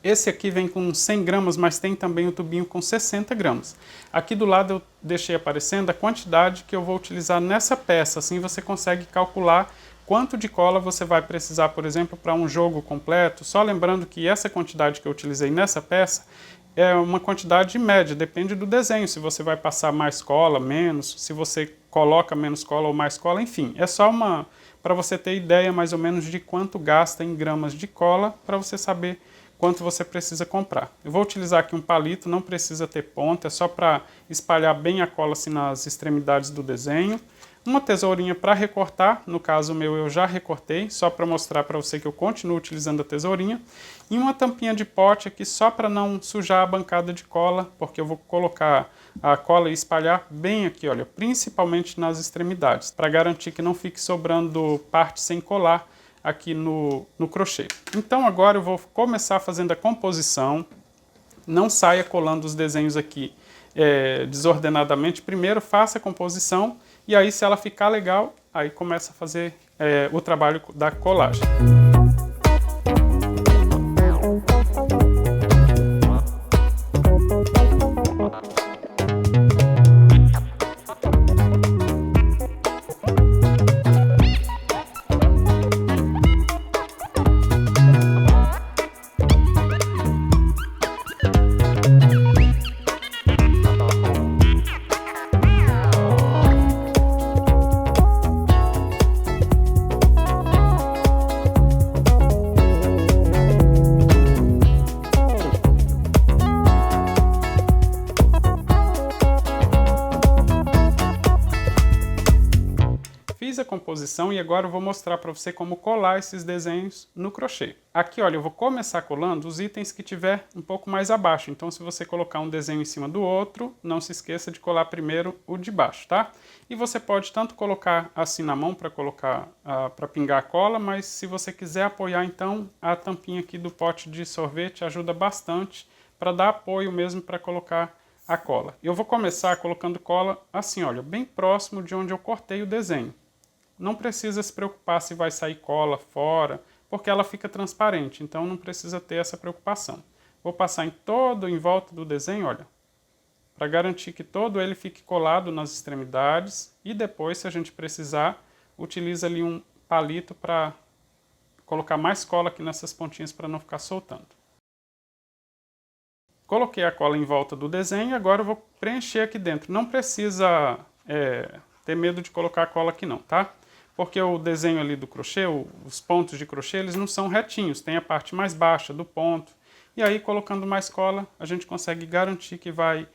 Esse aqui vem com 100 gramas, mas tem também o tubinho com 60 gramas. Aqui do lado eu deixei aparecendo a quantidade que eu vou utilizar nessa peça, assim você consegue calcular quanto de cola você vai precisar, por exemplo, para um jogo completo. Só lembrando que essa quantidade que eu utilizei nessa peça é uma quantidade média, depende do desenho, se você vai passar mais cola, menos, se você coloca menos cola ou mais cola, enfim. É só para você ter ideia mais ou menos de quanto gasta em gramas de cola, para você saber quanto você precisa comprar. Eu vou utilizar aqui um palito, não precisa ter ponta, é só para espalhar bem a cola assim nas extremidades do desenho. Uma tesourinha para recortar, no caso meu eu já recortei, só para mostrar para você que eu continuo utilizando a tesourinha. E uma tampinha de pote aqui só para não sujar a bancada de cola, porque eu vou colocar a cola e espalhar bem aqui, olha, principalmente nas extremidades, para garantir que não fique sobrando parte sem colar aqui no crochê. Então agora eu vou começar fazendo a composição. Não saia colando os desenhos aqui desordenadamente. Primeiro faça a composição e aí se ela ficar legal, aí começa a fazer o trabalho da colagem. composição e agora eu vou mostrar para você como colar esses desenhos no crochê. Aqui, olha, eu vou começar colando os itens que tiver um pouco mais abaixo. Então, se você colocar um desenho em cima do outro, não se esqueça de colar primeiro o de baixo, tá? E você pode tanto colocar assim na mão para colocar, para pingar a cola, mas se você quiser apoiar, então a tampinha aqui do pote de sorvete ajuda bastante para dar apoio mesmo para colocar a cola. Eu vou começar colocando cola assim, olha, bem próximo de onde eu cortei o desenho. Não precisa se preocupar se vai sair cola fora, porque ela fica transparente, então não precisa ter essa preocupação. Vou passar em volta do desenho, olha, para garantir que todo ele fique colado nas extremidades e depois, se a gente precisar, utiliza ali um palito para colocar mais cola aqui nessas pontinhas para não ficar soltando. Coloquei a cola em volta do desenho e agora eu vou preencher aqui dentro. Não precisa ter medo de colocar a cola aqui não, tá? Porque o desenho ali do crochê, os pontos de crochê, eles não são retinhos. Tem a parte mais baixa do ponto. E aí, colocando mais cola, a gente consegue garantir que vai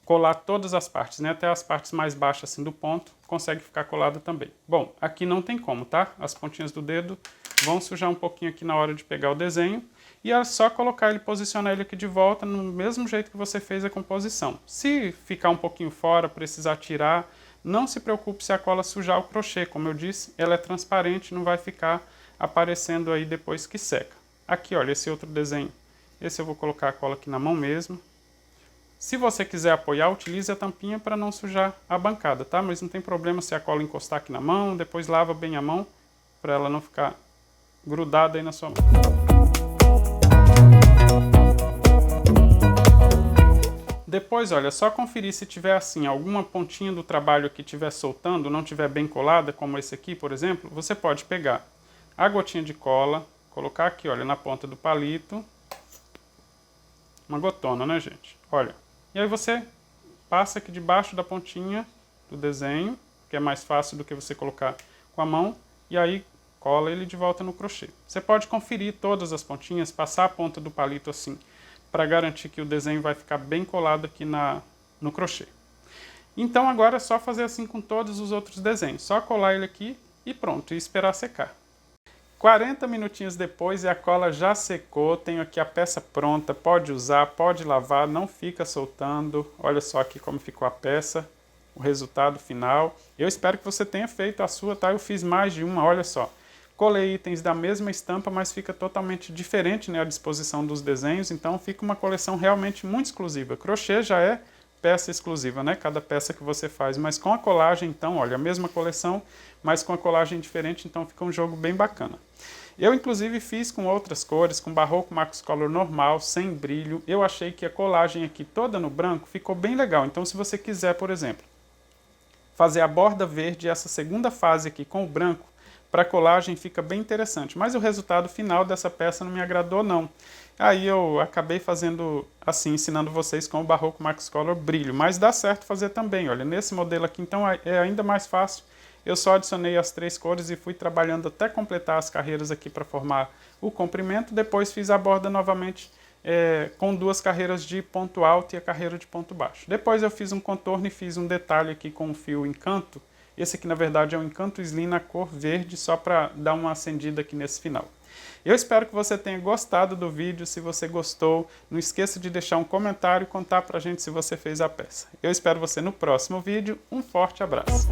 colar todas as partes, né? Até as partes mais baixas assim, do ponto, consegue ficar colada também. Bom, aqui não tem como, tá? As pontinhas do dedo vão sujar um pouquinho aqui na hora de pegar o desenho. E é só colocar ele, posicionar ele aqui de volta no mesmo jeito que você fez a composição. Se ficar um pouquinho fora, precisar tirar, não se preocupe se a cola sujar o crochê. Como eu disse, ela é transparente, não vai ficar aparecendo aí depois que seca. Aqui, olha, esse outro desenho. Esse eu vou colocar a cola aqui na mão mesmo. Se você quiser apoiar, utilize a tampinha para não sujar a bancada, tá? Mas não tem problema se a cola encostar aqui na mão, depois lava bem a mão, para ela não ficar grudada aí na sua mão. Depois, olha, só conferir se tiver assim, alguma pontinha do trabalho que estiver soltando, não estiver bem colada, como esse aqui, por exemplo, você pode pegar a gotinha de cola, colocar aqui, olha, na ponta do palito, uma gotona, né, gente? Olha, e aí você passa aqui debaixo da pontinha do desenho, que é mais fácil do que você colocar com a mão, e aí cola ele de volta no crochê. Você pode conferir todas as pontinhas, passar a ponta do palito assim, para garantir que o desenho vai ficar bem colado aqui no crochê. Então agora é só fazer assim com todos os outros desenhos. Só colar ele aqui e pronto, e esperar secar. 40 minutinhos depois e a cola já secou, tenho aqui a peça pronta, pode usar, pode lavar, não fica soltando. Olha só aqui como ficou a peça, o resultado final. Eu espero que você tenha feito a sua, tá? Eu fiz mais de uma, olha só. Colei itens da mesma estampa, mas fica totalmente diferente, né, a disposição dos desenhos, então fica uma coleção realmente muito exclusiva. Crochê já é peça exclusiva, né, cada peça que você faz, mas com a colagem, então, olha, a mesma coleção, mas com a colagem diferente, então fica um jogo bem bacana. Eu, inclusive, fiz com outras cores, com Barroco Max Color normal, sem brilho. Eu achei que a colagem aqui toda no branco ficou bem legal, então se você quiser, por exemplo, fazer a borda verde, essa segunda fase aqui com o branco, para colagem fica bem interessante, mas o resultado final dessa peça não me agradou não. Aí eu acabei fazendo assim, ensinando vocês com o Barroco Max Color brilho, mas dá certo fazer também, olha, nesse modelo aqui então é ainda mais fácil. Eu só adicionei as 3 cores e fui trabalhando até completar as carreiras aqui para formar o comprimento, depois fiz a borda novamente com 2 carreiras de ponto alto e a carreira de ponto baixo. Depois eu fiz um contorno e fiz um detalhe aqui com o fio Encanto. Esse aqui, na verdade, é um Encanto Slim na cor verde, só para dar uma acendida aqui nesse final. Eu espero que você tenha gostado do vídeo. Se você gostou, não esqueça de deixar um comentário e contar pra gente se você fez a peça. Eu espero você no próximo vídeo. Um forte abraço!